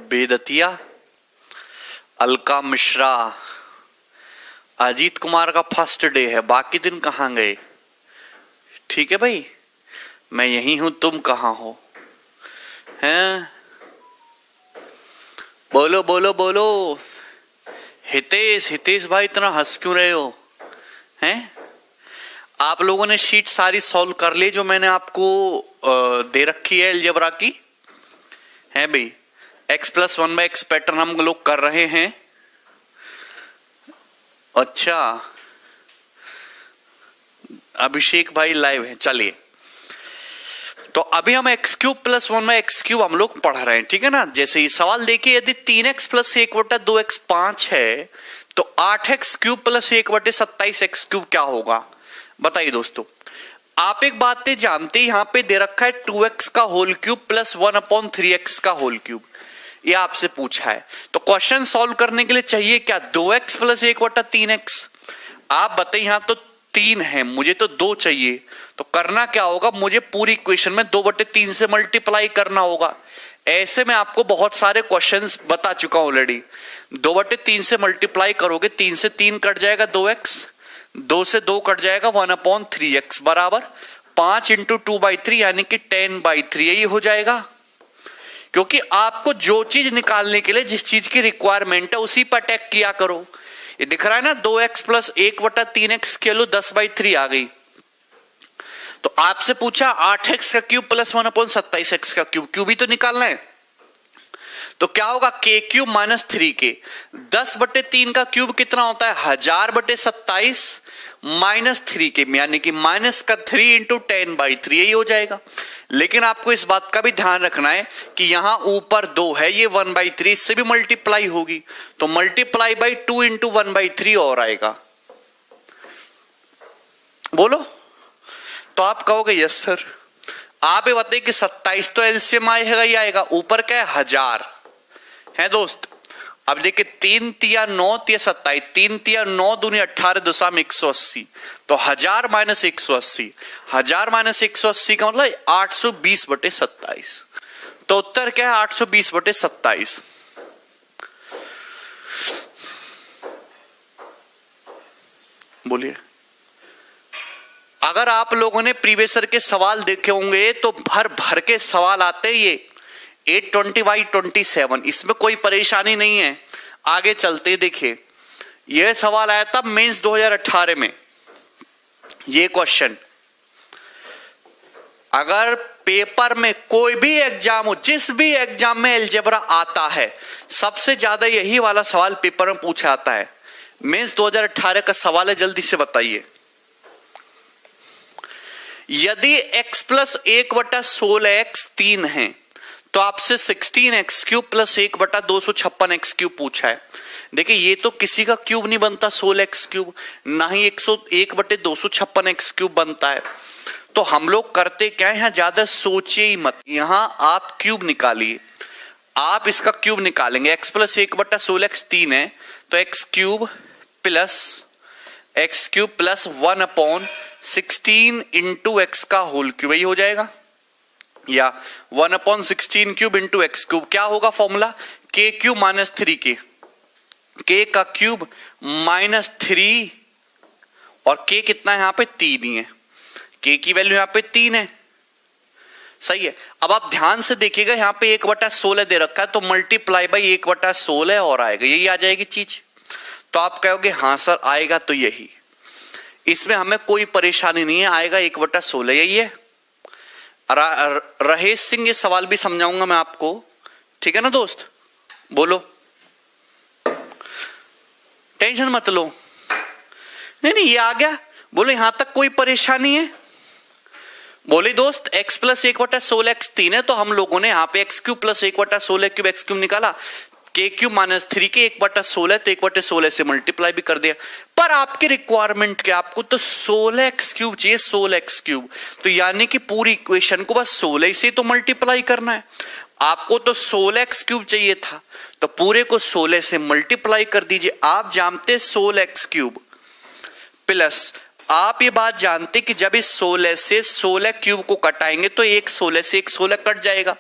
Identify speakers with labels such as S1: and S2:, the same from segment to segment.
S1: बेदतिया, अलका मिश्रा, अजीत कुमार का first day है, बाकी दिन कहाँ गए? ठीक है भाई, मैं यही हूं, तुम कहाँ हो? हैं? बोलो बोलो बोलो। हितेश भाई इतना हंस क्यों रहे हो? हैं? आप लोगों ने शीट सारी सॉल्व कर ली जो मैंने आपको दे रखी है अलजेब्रा की? है भाई, x+1/x पैटर्न हम लोग कर रहे हैं। अच्छा, अभिषेक भाई लाइव है, चलिए। तो अभी हम x³ + 1/x³ हम लोग पढ़ रहे हैं, ठीक है ना। जैसे ये सवाल देखिए, यदि 3x + 1/2x 5 है तो 8x³ + 1/27x³ क्या होगा? बताइए दोस्तों। आप एक बात जानते हैं, यहां पे दे रखा है 2x³ + 1/3x का होल क्यूब, ये आपसे पूछा है। तो क्वेश्चन सॉल्व करने के लिए चाहिए क्या? 2x + 1/3x। आप बताइए, यहां तो 3 है, मुझे तो 2 चाहिए। तो करना क्या होगा? मुझे पूरी इक्वेशन में 2/3 से मल्टीप्लाई करना होगा। ऐसे में आपको बहुत सारे क्वेश्चंस बता चुका हूं ऑलरेडी। 2/3 से मल्टीप्लाई करोगे, 3 से 3 कट जाएगा 2x, 2 से 2 कट जाएगा 1/3x बराबर 5 × 2/3 यानी कि 10/3 यही हो जाएगा। क्योंकि आपको जो चीज निकालने के लिए जिस चीज की रिक्वायरमेंट है उसी पर अटैक किया करो। ये दिख रहा है ना, 2x + 1/3x के लो 10/3 आ गई। तो आपसे पूछा 8x³ + 1/27x³, क्यूब ही तो निकालना है। तो क्या होगा? k³ - 3k। 10/3 का क्यूब कितना होता है? 1000/27 - 3k, यानी कि -3 × 10/3 यही हो जाएगा। लेकिन आपको इस बात का भी ध्यान रखना है कि यहां ऊपर 2 है, ये 1/3 से भी मल्टीप्लाई होगी, तो मल्टीप्लाई बाई 2 × 1/3 और आएगा। बोलो। तो आप कहोगे यस सर। आप ये बताइए कि 27 तो एलसीएम आएगा ही आएगा, ऊपर क्या है? 1000 है दोस्त। अब देखिए 3 तिया 9 तिया 27, 3 तिया 9 दूनी 18 2 180, तो 1000 - 180, 1000 - 180 का मतलब 820/27। तो उत्तर क्या है? 820/27। बोलिए। अगर आप लोगों ने प्रीवियस ईयर के सवाल देखे होंगे तो भर भर के सवाल आते हैं ये 820/27, इसमें कोई परेशानी नहीं है। आगे चलते देखिए, यह सवाल आया था मेंस 2018 में। ये क्वेश्चन अगर पेपर में कोई भी एग्जाम हो, जिस भी एग्जाम में अलजेब्रा आता है, सबसे ज्यादा यही वाला सवाल पेपर में पूछा आता है। मेंस 2018 का सवाल है, जल्दी से बताइए। यदि x + 1/16x 3 है तो आपसे 16x³ + 1/256x³ पूछा है। देखिए ये तो किसी का क्यूब नहीं बनता 16x³, ना ही 101/256x³ बनता है। तो हम लोग करते क्या है, यहां ज्यादा सोचिए ही मत, यहां आप क्यूब निकालिए। आप इसका क्यूब निकालेंगे, x + 1/16x 3 है तो x³ + 1/16 × x का होल क्यूब यही हो जाएगा, या 1/16³ × x³। क्या होगा फॉर्मूला? k³ - 3k, k का क्यूब -3 और k कितना है यहां पे? 3 ही है। k की वैल्यू यहां पे 3 है, सही है। अब आप ध्यान से देखिएगा, यहां पे 1/16 दे रखा है तो मल्टीप्लाई बाई 1/16 और आएगा, यही आ जाएगी चीज। तो आप कहोगे हां सर आएगा, तो यही, इसमें हमें कोई परेशानी नहीं है, आएगा 1/16 यही है। रहेश सिंह, ये सवाल भी समझाऊंगा मैं आपको, ठीक है ना दोस्त? बोलो, टेंशन मत लो। नहीं ये आ गया, बोलो यहां तक कोई परेशानी है? बोले दोस्त x + 1/16x 3 है तो हम लोगों ने यहाँ पे x³ + 1/16 x³ निकाला, k³ - 3k 1/16 तो 1/16 से मल्टीप्लाई भी कर दिया। पर आपकी रिक्वायरमेंट क्या? आपको तो 16x³ चाहिए, 16x³, तो यानी कि पूरी इक्वेशन को बस 16 से तो मल्टीप्लाई करना है। आपको तो 16x³ चाहिए था, तो पूरे को 16 से मल्टीप्लाई कर दीजिए। आप जानते 16x³ + आप ये बात जानते कि जब इस 16 से 16 क्यूब को कटाएंगे तो एक 16 से एक 16 कट जाएगा,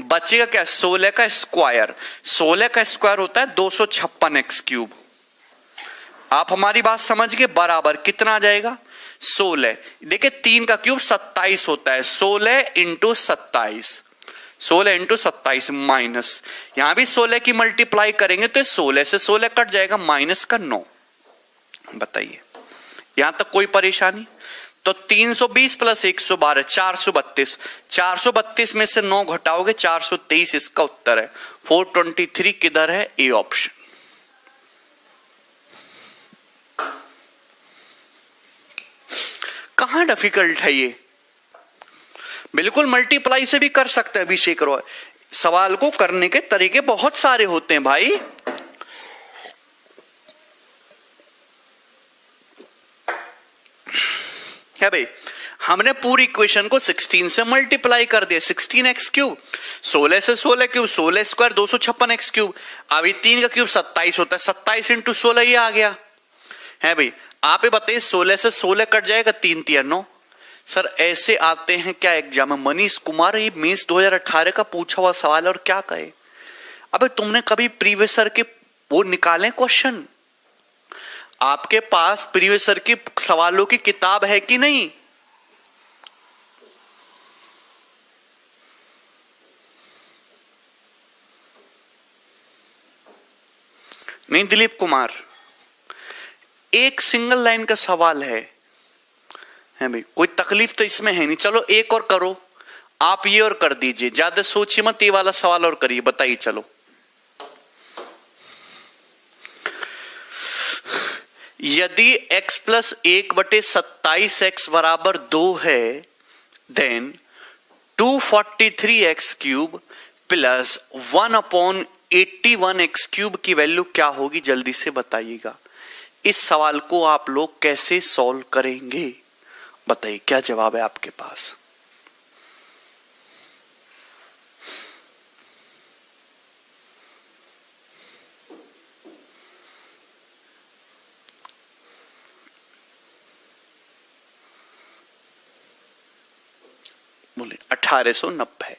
S1: बचेगा क्या? 16 का स्क्वायर। 16 का स्क्वायर होता है 256 एक्स क्यूब। आप हमारी बात समझ गए? बराबर कितना आ जाएगा? 16। देखिए 3 का क्यूब 27 होता है, 16 इंटू 27, 16 इंटू 27 माइनस, यहां भी 16 की मल्टीप्लाई करेंगे तो 16 से 16 कट जाएगा, माइनस का 9। बताइए यहां तक कोई परेशानी? तो 320 प्लस 112 432, 432 में से 9 घटाओगे 423 इसका उत्तर है। 423 किधर है? A option. कहां डिफिकल्ट है ये? बिल्कुल मल्टीप्लाई से भी कर सकते हैं अभिषेक रॉय। सवाल को करने के तरीके बहुत सारे होते हैं भाई। क्या भाई, हमने पूरी इक्वेशन को 16 से मल्टीप्लाई कर दिया, 16 एक्स क्यूब, 16 से 16 क्यूब, 16 स्क्वायर 256 एक्स क्यूब। अभी 3 का क्यूब 27 होता है, 27 इंटू 16 ये आ गया है भाई। आप ये बताइए 16 से 16 कट जाएगा, 3 तिया 9। सर ऐसे आते हैं क्या एग्जाम में? मनीष कुमार, ये मीन्स 2018 का पूछा हुआ सवाल और क्या कहे? अबे तुमने कभी प्रीवियस ईयर के वो निकाले क्वेश्चन? आपके पास प्रीवियस ईयर की सवालों की किताब है कि नहीं? नहीं दिलीप कुमार, एक सिंगल लाइन का सवाल है भाई, कोई तकलीफ तो इसमें है नहीं। चलो एक और करो आप, ये और कर दीजिए, ज्यादा सोचिए मत, ये वाला सवाल और करिए। बताइए चलो, यदि x प्लस 1/27 x बराबर 2 है, देन 243 x³ प्लस 1/81 x³ की वैल्यू क्या होगी? जल्दी से बताइएगा। इस सवाल को आप लोग कैसे सॉल्व करेंगे? बताइए क्या जवाब है आपके पास? बोले 1890।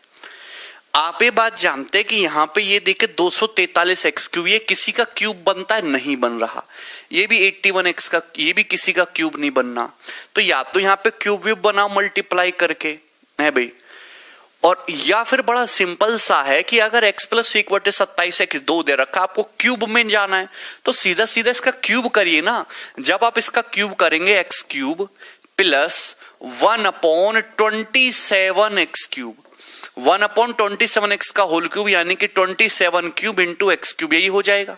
S1: आप ये बात जानते हैं कि यहां पे ये देखे 243 एक्स क्यूब, ये किसी का क्यूब बनता है? नहीं बन रहा। ये भी 81 एक्स का, ये भी किसी का क्यूब नहीं बनना। तो या तो यहां पे क्यूब व्यूब बनाओ मल्टीप्लाई करके है भाई, और या फिर बड़ा सिंपल सा है कि अगर x प्लस 1/27 एक्स 2 दे रखा, आपको क्यूब में जाना है तो सीधा सीधा इसका क्यूब करिए ना। जब आप इसका क्यूब करेंगे x³ प्लस 1/27 x³, 1/27 x का होल क्यूब यानी कि 27 क्यूब इंटू x³, यही हो जाएगा।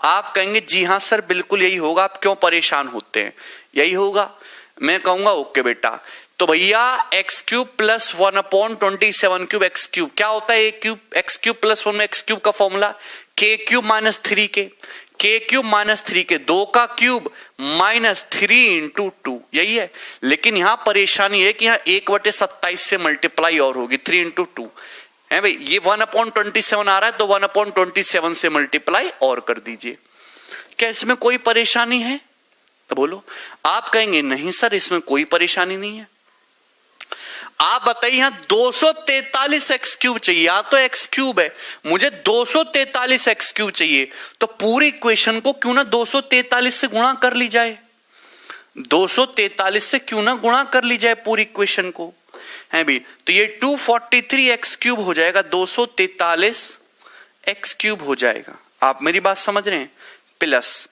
S1: आप कहेंगे जी हाँ सर बिल्कुल यही होगा, आप क्यों परेशान होते हैं? यही होगा। मैं कहूंगा ओके बेटा, तो भैया x³ प्लस 1/27 क्यूब x³ क्या होता है? x³ प्लस 1 x³ का formula k³ minus 3k, k³ minus 3k, 2 का क्यूब माइनस 3 इंटू 2, यही है। लेकिन यहां परेशानी है कि यहां 1/27 से मल्टीप्लाई और होगी, 3 इंटू 2 है भाई। ये 1/27 आ रहा है तो 1/27 से मल्टीप्लाई और कर दीजिए। क्या इसमें कोई परेशानी है? तो बोलो। आप कहेंगे नहीं सर इसमें कोई परेशानी नहीं है। आप बताइए यहां 243 x³ चाहिए, या तो x³ है, मुझे 243 x³ चाहिए, तो पूरी इक्वेशन को क्यों ना 243 से गुणा कर ली जाए, 243 से क्यों ना गुणा कर ली जाए पूरी इक्वेशन को, है भी। तो ये 243 x³ हो जाएगा, 243 x³ हो जाएगा। आप मेरी बात समझ रहे हैं? प्लस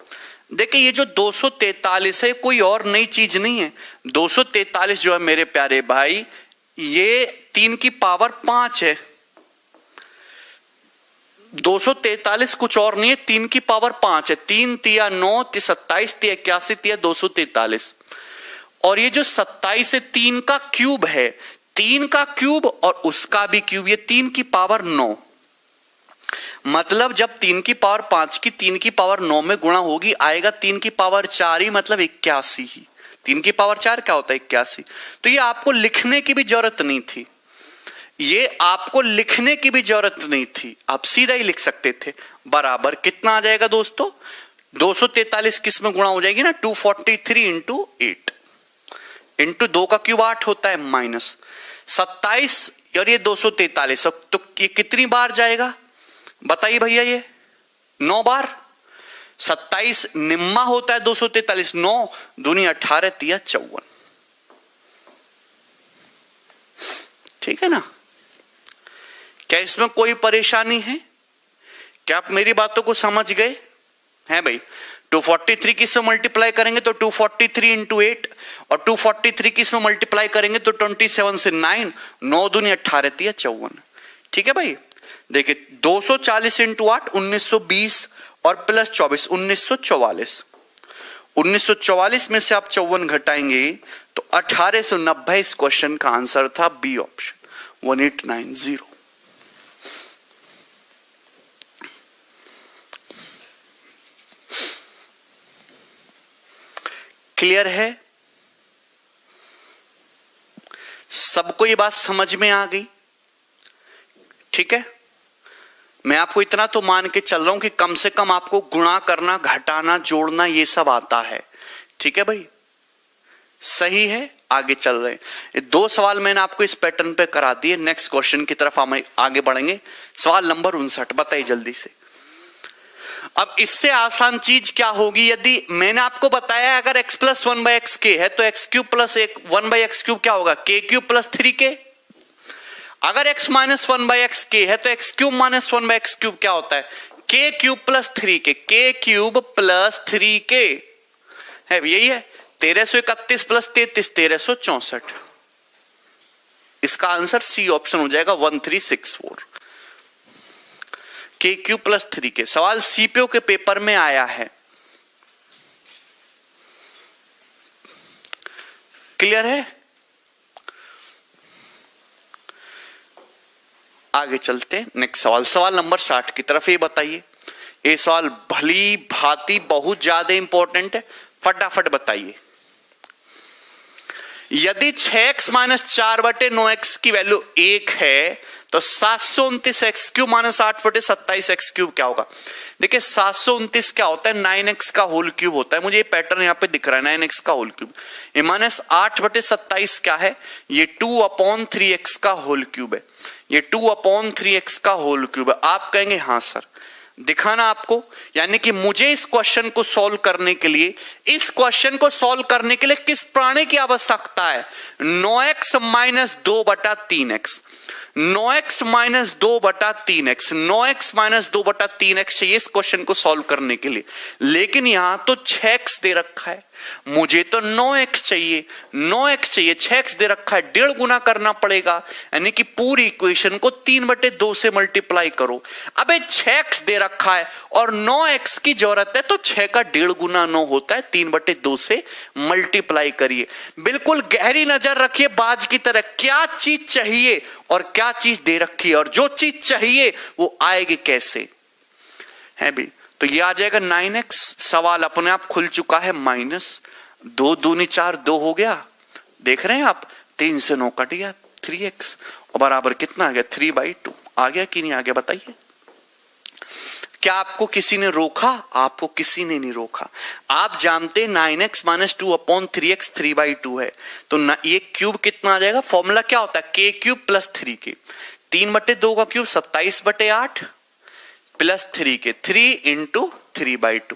S1: देखिए ये जो 243 है कोई और नई चीज नहीं है। 243 जो है मेरे प्यारे भाई, ये 3 की पावर 5 है। 243 कुछ और नहीं है, 3 की पावर 5 है। 3 तिया 9, 27 तिया 81 तिया 243। और ये जो 27 है 3 का क्यूब है, 3 का क्यूब और उसका भी क्यूब, ये 3 की पावर 9। मतलब जब 3 की पावर 5 की 3 की पावर 9 में गुणा होगी, आएगा 3 की पावर 4 ही, मतलब 81 ही। 3 की पावर 4 क्या होता है? 81। तो ये आपको लिखने की भी जरूरत नहीं थी, ये आपको लिखने की भी जरूरत नहीं थी, आप सीधा ही लिख सकते थे। बराबर कितना आ जाएगा दोस्तों? 243 किस में गुणा हो जाएगी ना? 243 इंटू 8, इंटू 2 का क्यूब 8 होता है, माइनस 27 और ये 243, तो ये कितनी बार जाएगा बताइए भैया? ये 9 बार। 27 निम्मा होता है 243, 9 दूनी 18 तिया 54। ठीक है ना? क्या इसमें कोई परेशानी है? क्या आप मेरी बातों को समझ गए हैं भाई? 243 किस में मल्टीप्लाई करेंगे तो 243 इंटू 8, और 243 किस में मल्टीप्लाई करेंगे तो 27 से 9, 9 दूनी 18 तिया 54। ठीक है भाई? देखिए 240 इंटू 8 1920 और प्लस 24 1944। 1944 में से आप 54 घटाएंगे तो 1890 इस क्वेश्चन का आंसर था, बी ऑप्शन 1890। क्लियर है? सबको ये बात समझ में आ गई? ठीक है, मैं आपको इतना तो मान के चल रहा हूं कि कम से कम आपको गुणा करना, घटाना, जोड़ना ये सब आता है। ठीक है भाई? सही है, आगे चल रहे हैं। 2 सवाल मैंने आपको इस पैटर्न पे करा दिए। नेक्स्ट क्वेश्चन की तरफ हम आगे बढ़ेंगे। सवाल नंबर 59 बताइए जल्दी से। अब इससे आसान चीज क्या होगी? यदि मैंने आपको बताया अगर x प्लस 1 बाई एक्स के है तो x cube plus 1 by x cube क्या होगा? के क्यूब प्लस 3k। अगर x माइनस 1 बाई एक्स के है तो x cube minus 1 by x cube क्या होता है? के क्यूब प्लस 3k। के क्यूब प्लस 3k है, यही है 1331 प्लस 33 1364। इसका आंसर सी ऑप्शन हो जाएगा 1364। के क्यूब प्लस 3k सवाल सीपीओ के पेपर में आया है। क्लियर है? आगे चलते नेक्स्ट सवाल, सवाल नंबर 60 की तरफ। ये बताइए, ये सवाल भली भांति बहुत ज्यादा इंपॉर्टेंट है, फटाफट बताइए। यदि 6x माइनस 4/9x की वैल्यू 1 है तो 729 x cube minus 8/27 x cube क्या होगा? देखिए 729 क्या होता है? 9x का होल क्यूब होता है। मुझे ये पैटर्न यहां पे दिख रहा है, 9x का होल क्यूब। ये माइनस 8/27 क्या है? ये 2/3x का होल क्यूब है। ये 2/3x का होल क्यूब है। आप कहेंगे हाँ सर, दिखाना आपको, यानी कि मुझे इस क्वेश्चन को सॉल्व करने के लिए, इस क्वेश्चन को सॉल्व करने के लिए किस प्राणी की आवश्यकता है? 9x minus 2/3x, 9x minus 2/3x, 9x minus 2/3x चाहिए इस क्वेश्चन को सॉल्व करने के लिए। लेकिन यहां तो 6x दे रखा है, मुझे तो 9x चाहिए, 9x चाहिए, 6x दे रखा है, 1.5 गुना करना पड़ेगा, यानी कि पूरी इक्वेशन को 3/2 से मल्टीप्लाई करो। अबे 6x दे रखा है और 9x की जरूरत है, तो 6 का 1.5 गुना 9 होता है, 3/2 से मल्टीप्लाई करिए। बिल्कुल गहरी नजर रखिए बाज की तरह, क्या चीज चाहिए और क्या चीज दे रखी है, और जो चीज चाहिए वो आएगी कैसे है भी। तो ये आ जाएगा 9x। सवाल अपने आप खुल चुका है, माइनस 2 दूनी 4, 2 हो गया। देख रहे हैं आप, 3 से 9 कट गया, 3x और बराबर कितना आ गया? 3/2 आ गया कि नहीं आ गया बताइए? क्या आपको किसी ने रोका? आपको किसी ने नहीं रोका। आप जानते 9x माइनस 2/3x 3/2 है, तो ये क्यूब कितना आ जाएगा? फॉर्मूला क्या होता है? के क्यूब प्लस 3k। 3/2 का क्यूब 27/8 प्लस 3k, 3 इंटू 3/2,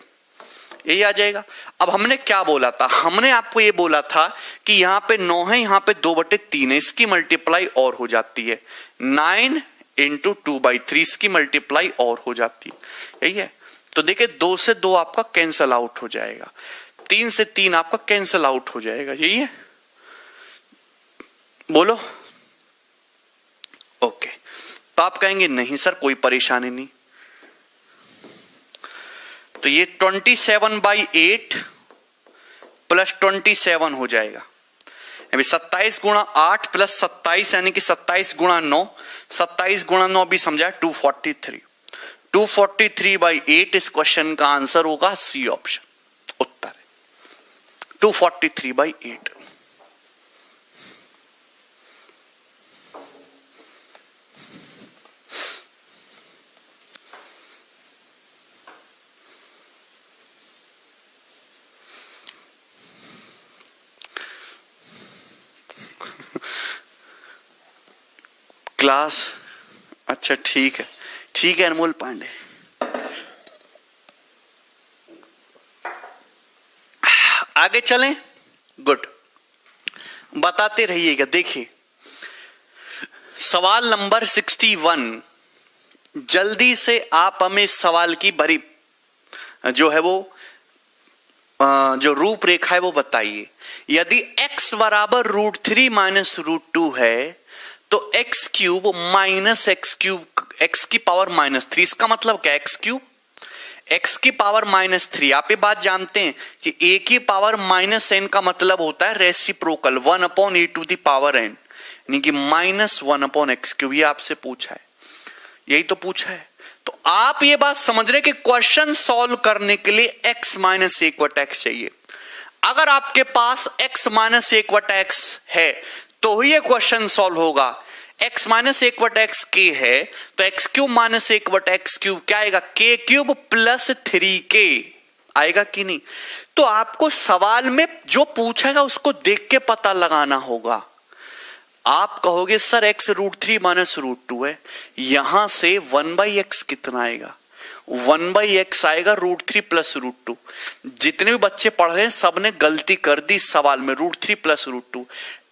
S1: यही आ जाएगा। अब हमने क्या बोला था? हमने आपको ये बोला था कि यहां पे 9 है, यहां पे 2/3 है, इसकी मल्टीप्लाई और हो जाती है 9 इंटू 2/3, इसकी मल्टीप्लाई और हो जाती है, यही है। तो देखिए 2 से 2 आपका कैंसल आउट हो जाएगा, 3 से 3 आपका कैंसल आउट हो जाएगा, यही है। बोलो ओके। तो आप कहेंगे नहीं सर कोई परेशानी नहीं, तो ये 27/8 प्लस 27 हो जाएगा। अभी 27 गुणा 8 प्लस 27 यानी कि 27 गुणा 9, 27 गुणा 9 भी समझा, 243। 243/8 इस क्वेश्चन का आंसर होगा, सी ऑप्शन उत्तर है 243/8। क्लास, अच्छा ठीक है, ठीक है अनमोल पांडे। आगे चलें, गुड, बताते रहिएगा। देखिए सवाल नंबर 61, जल्दी से आप हमें सवाल की भरी जो है वो जो रूपरेखा है वो बताइए। यदि x बराबर √3 माइनस √2 है तो x cube minus x cube, x की पावर -3, इसका मतलब क्या, x क्यूब x की पावर -3। आप ये बात जानते हैं कि a की पावर -n का मतलब होता है रेसिप्रोकल 1/a⁴n, यानी कि -1/x3। ये आपसे पूछा है, यही तो पूछा है। तो आप ये बात समझ रहे कि क्वेश्चन सॉल्व करने के लिए x - 1/x चाहिए। अगर आपके पास x - 1/x है तो ही ये क्वेश्चन सॉल्व होगा। x - 1/x k है तो x क्यूब - 1/x3 क्या आएगा, k क्यूब प्लस 3k आएगा कि नहीं। तो आपको सवाल में जो पूछेगा उसको देख के पता लगाना होगा। आप कहोगे सर x √3 माइनस √2 है, यहां से 1/x कितना आएगा, 1/x आएगा √3 प्लस √2। जितने भी बच्चे पढ़ रहे हैं सबने गलती कर दी सवाल में, √3 प्लस √2।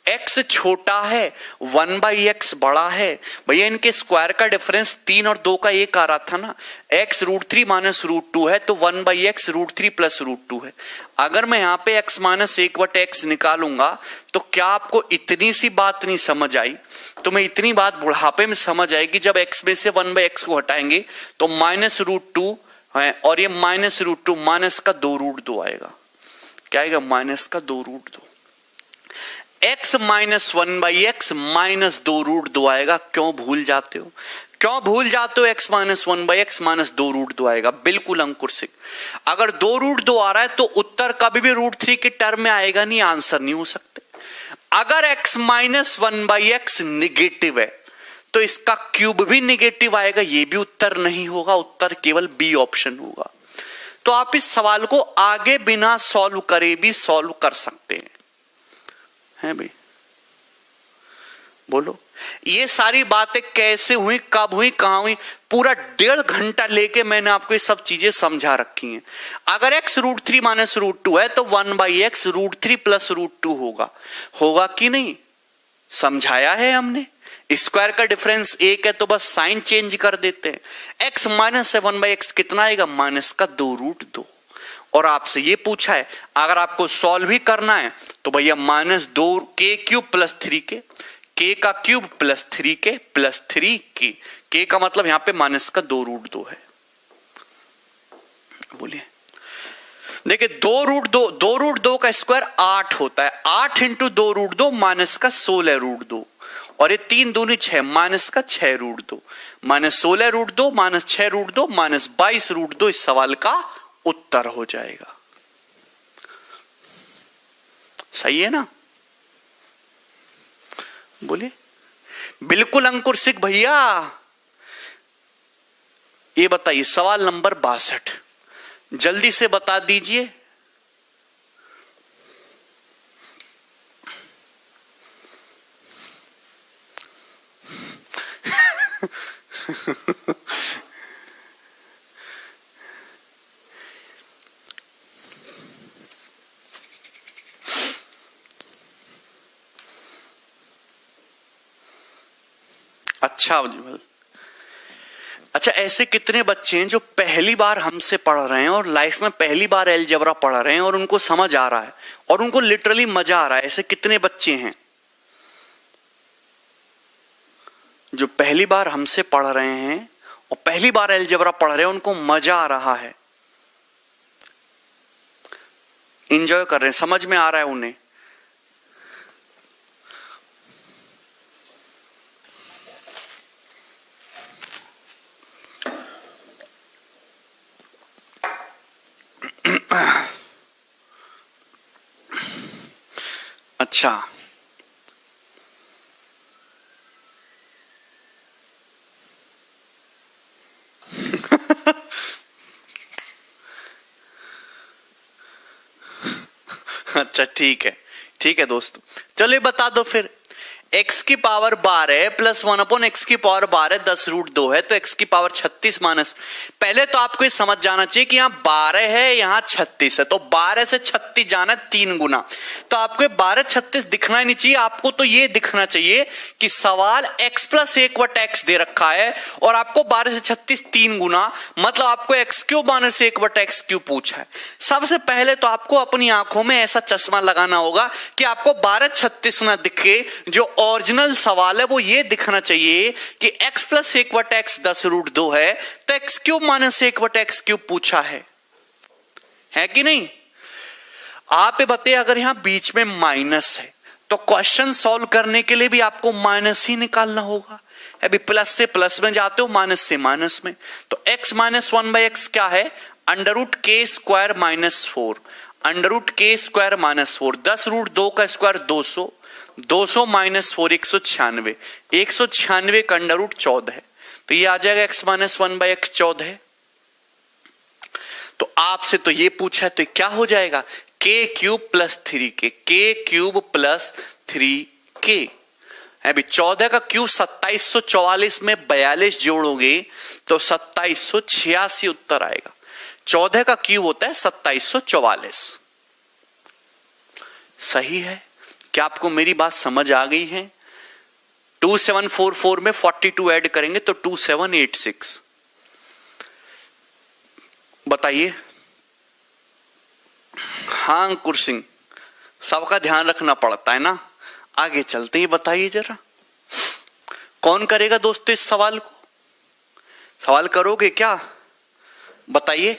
S1: x छोटा है, 1/x बड़ा है। भैया इनके स्क्वायर का डिफरेंस 3 और 2 का 1 आ रहा था ना। x √3 माइनस √2 है तो 1/x √3 प्लस √2 है। अगर मैं यहां पे x - 1/x निकालूंगा तो क्या आपको इतनी सी बात नहीं समझ आई? तो मैं इतनी बात बुढ़ापे में समझ आएगी जब x में से 1/x को हटाएंगे तो -√2 है और ये -√2 माइनस का 2√2 आएगा। क्या आएगा, माइनस का 2√2। x - 1/x माइनस 2√2 आएगा। क्यों भूल जाते हो, क्यों भूल जाते हो? x - 1/x माइनस 2√2 आएगा। बिल्कुल अंकुर सिंह, अगर 2√2 आ रहा है तो उत्तर कभी भी √3 के टर्म में आएगा नहीं, आंसर नहीं हो सकते। अगर x - 1/x निगेटिव है तो इसका क्यूब भी निगेटिव आएगा, ये भी उत्तर नहीं होगा, उत्तर केवल बी ऑप्शन होगा। तो आप इस सवाल को आगे बिना सॉल्व करे भी सॉल्व कर सकते हैं भाई, बोलो। ये सारी बातें कैसे हुई, कब हुई, कहां हुई, पूरा 1.5 घंटा लेके मैंने आपको ये सब चीजें समझा रखी हैं। अगर x √3 माइनस √2 है तो 1/x √3 प्लस √2 होगा, होगा कि नहीं, समझाया है हमने। स्क्वायर का डिफरेंस 1 है तो बस साइन चेंज कर देते हैं। x माइनस 1/x कितना आएगा, माइनस का 2√2। और आपसे ये पूछा है अगर आपको सॉल्व भी करना है तो भैया -2k cube plus 3k, k का cube plus 3k plus 3k, k का मतलब यहां पे माइनस का 2√2 है। बोलिए, देखिए 2√2 का स्क्वायर 8 होता है, 8 इंटू 2√2 माइनस का 16√2 और ये 3 दूनी 6 माइनस का 6√2 माइनस 16√2 माइनस 6√2 माइनस 22√2 इस सवाल का उत्तर हो जाएगा। सही है ना, बोलिए। बिल्कुल अंकुर सिंह भैया। ये बताइए सवाल नंबर 62 जल्दी से बता दीजिए। अच्छा, ऐसे कितने बच्चे हैं जो पहली बार हमसे पढ़ रहे हैं और लाइफ में पहली बार अलजेब्रा पढ़ रहे हैं और उनको समझ आ रहा है और उनको लिटरली मजा आ रहा है? ऐसे कितने बच्चे हैं जो पहली बार हमसे पढ़ रहे हैं और पहली बार अलजेब्रा पढ़ रहे हैं, उनको मजा आ रहा है, एंजॉय कर रहे हैं, समझ में आ रहा है उन्हें? अच्छा, अच्छा ठीक है, ठीक है दोस्तों, चलिए बता दो फिर। x की पावर 12 प्लस 1 अपॉन x की पावर 12 10√2 है, तो x की पावर 36 माइनस, पहले तो आपको ये समझ जाना चाहिए कि यहाँ 12 है, यहाँ 36 है, तो 12 से 36 जाना 3 गुना, तो आपको 12 36 दिखना ही नहीं चाहिए, आपको तो ये दिखना चाहिए कि सवाल x प्लस 1/x दे रखा है और आपको 12 से 36 3 गुना, मतलब आपको x³ माइनस 1/x³ पूछा है। सबसे पहले तो आपको अपनी आंखों में ऐसा चश्मा लगाना होगा कि आपको 12 36 ना दिखे, जो ओरिजिनल सवाल है वो ये दिखना चाहिए कि x प्लस 1/x 10√2 है, तो x³ माइनस 1/x³ पूछा है कि नहीं? आप ये बताइए, अगर यहां बीच में माइनस है तो क्वेश्चन सॉल्व करने के लिए भी आपको माइनस ही निकालना होगा। अभी प्लस से प्लस में जाते हो, माइनस से माइनस में, तो x माइनस 1/x क्या है? √k² माइनस 4, √k² माइनस 4, 10√2 का स्क्वायर 200, 200 माइनस 4 196, 196 का √14 है, तो ये आ जाएगा x माइनस 1/x 14 है। तो आपसे तो ये पूछा है, तो क्या हो जाएगा? k³ plus 3k, k³ plus 3k। अभी 14 का क्यूब 2744 में 42 जोड़ोगे तो 2786 उत्तर आएगा। 14 का क्यूब होता है 2744। सही है? क्या आपको मेरी बात समझ आ गई है? 2744 में 42 ऐड करेंगे तो 2786। बताइए। हाँ अंकुर सिंह, सबका ध्यान रखना पड़ता है ना। आगे चलते ही बताइए जरा, कौन करेगा दोस्तों इस सवाल को? सवाल करोगे क्या? बताइए।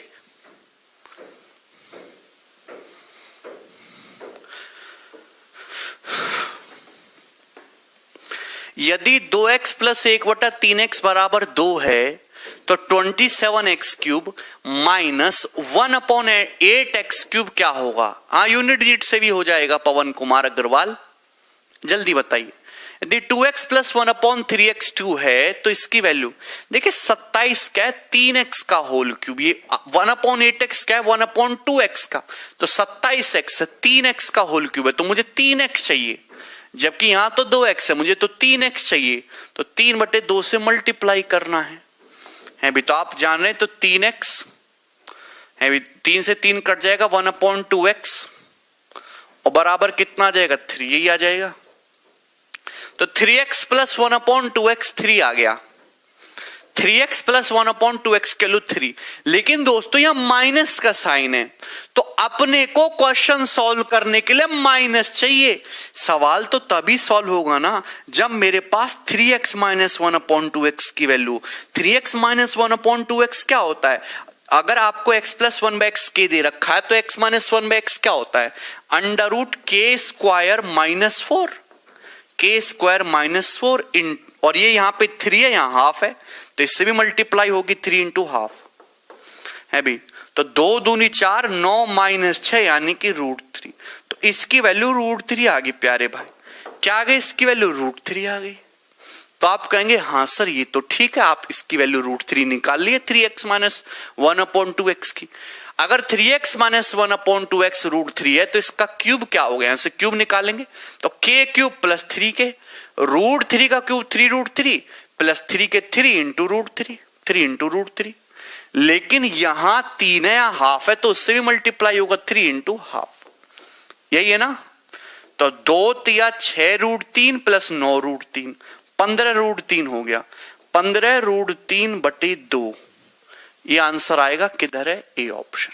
S1: यदि 2x प्लस 1/3x बराबर 2 है तो 27x³ माइनस 1/8x³ क्या होगा? हाँ, यूनिट डिजिट से भी हो जाएगा पवन कुमार अग्रवाल, जल्दी बताइए। यदि 2x प्लस 1/3x² है तो इसकी वैल्यू देखिए 27 क्या है? 3x का होल क्यूब, ये 1/8x क्या है? 1/2x का, तो 27x है, 3x का होल क्यूब है, तो मुझे 3x चाहिए, जबकि यहां तो 2x है, मुझे तो 3x चाहिए, तो 3/2 से मल्टीप्लाई करना है भी, तो आप जान रहे हैं, तो 3x है भी, 3 से 3 कट जाएगा, 1/2x और बराबर कितना आ जाएगा? 3 ही आ जाएगा, तो 3x प्लस 1/2x 3 आ गया। 3x प्लस 1/2x के लो 3, लेकिन दोस्तों यहां माइनस का साइन है, तो अपने को क्वेश्चन सॉल्व करने के लिए माइनस चाहिए। सवाल तो तभी सॉल्व होगा ना जब मेरे पास 3x माइनस 1/2x की वैल्यू। 3x माइनस 1/2x क्या होता है? अगर आपको x प्लस 1/x के दे रखा है तो x माइनस 1/x क्या होता है? √k² माइनस 4, k² माइनस 4 इन, और ये यहां पे 3 है, यहां हाफ है, तो इससे भी मल्टीप्लाई होगी 3 इंटू हाफ है भी, तो 2 दूनी 4, 9 माइनस 6 यानी कि √3, तो इसकी वैल्यू √3 आ गई प्यारे भाई। क्या आ गई? इसकी वैल्यू √3 आ गई। तो आप कहेंगे हाँ सर ये तो ठीक है, आप इसकी वैल्यू √3 निकाल लिए 3x माइनस 1/2x की। अगर 3x माइनस 1/2x √3 है तो इसका क्यूब क्या हो गया? यहां से क्यूब निकालेंगे तो k³ प्लस 3k, √3 का क्यूब 3√3 प्लस 3 के 3 इंटू √3, 3 इंटू √3, लेकिन यहां 3 है, यहां हाफ है, तो उससे भी मल्टीप्लाई होगा 3 इंटू हाफ, यही है ना। तो 2 तिया 6 √3 प्लस 9 √3, 15 √3 हो गया, 15 √3/2, ये आंसर आएगा। किधर है? A option.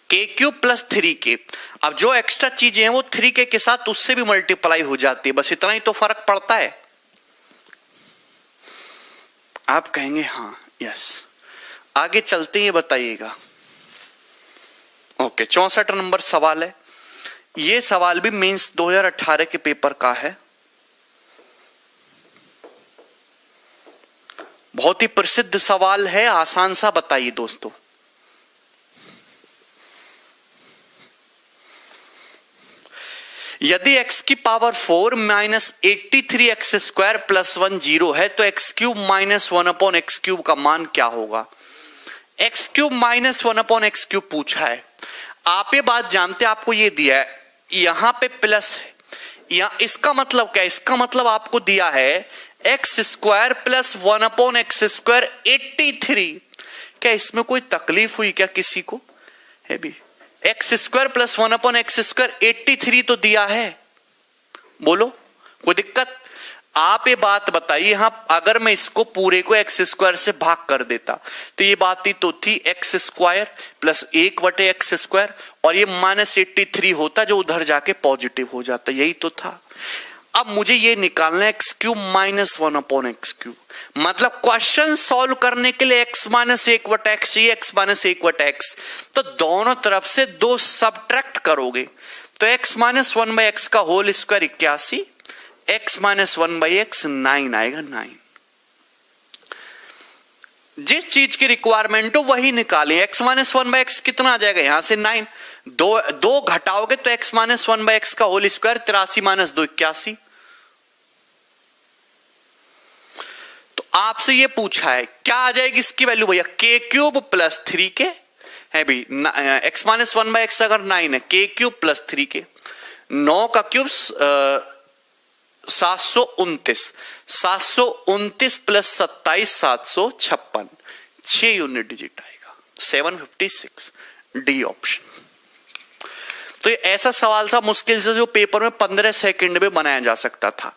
S1: k³ plus 3k, अब जो एक्स्ट्रा चीजें हैं वो 3k के साथ उससे भी मल्टीप्लाई हो जाती है, बस इतना ही तो फर्क पड़ता है। आप कहेंगे हाँ यस। आगे चलते ही बताइएगा। ओके, 64 नंबर सवाल है। ये सवाल भी मेंस 2018 के पेपर का है, बहुत ही प्रसिद्ध सवाल है, आसान सा बताइए दोस्तों। यदि x की पावर 4 माइनस 83x² प्लस 1 0 है तो x³ माइनस 1/x³ का मान क्या होगा? x³ माइनस 1/x³ पूछा है। आप ये बात जानते, आपको ये दिया है, यहां पे प्लस है, यहां इसका मतलब क्या है? इसका मतलब आपको दिया है एक्स स्क्वायर प्लस 1/x², 83। क्या इसमें कोई तकलीफ हुई क्या किसी को? है भी, x² प्लस 1/x², 83 तो दिया है, बोलो कोई दिक्कत? आप ये बात बताइए, यहां अगर मैं इसको पूरे को x² से भाग कर देता तो ये बात ही तो थी, x² प्लस 1/x², और ये -83 होता जो उधर जाके पॉजिटिव हो जाता, यही तो था। अब मुझे ये निकालना है x³ माइनस 1/x³, मतलब क्वेश्चन सॉल्व करने के लिए x माइनस 1/x, ये x माइनस 1/x, तो दोनों तरफ से 2 सबट्रैक्ट करोगे तो x माइनस 1/x का whole square 81, x minus 1/x 9 आएगा, 9। जिस चीज की रिक्वायरमेंट हो वही निकालें। x माइनस 1/x कितना आ जाएगा? यहां से 9, दो घटाओगे तो x माइनस 1/x का होल स्क्वायर 83 माइनस 2 81। तो आपसे ये पूछा है क्या आ जाएगी इसकी वैल्यू भैया? k³ प्लस 3k है भी, x माइनस 1/x अगर 9 है, k³ प्लस 3k, 9 का क्यूब 729, 729 प्लस 27 756, 6 यूनिट डिजिट आएगा, 756, डी ऑप्शन। तो ये ऐसा सवाल था मुश्किल से जो पेपर में 15 सेकंड में बनाया जा सकता था।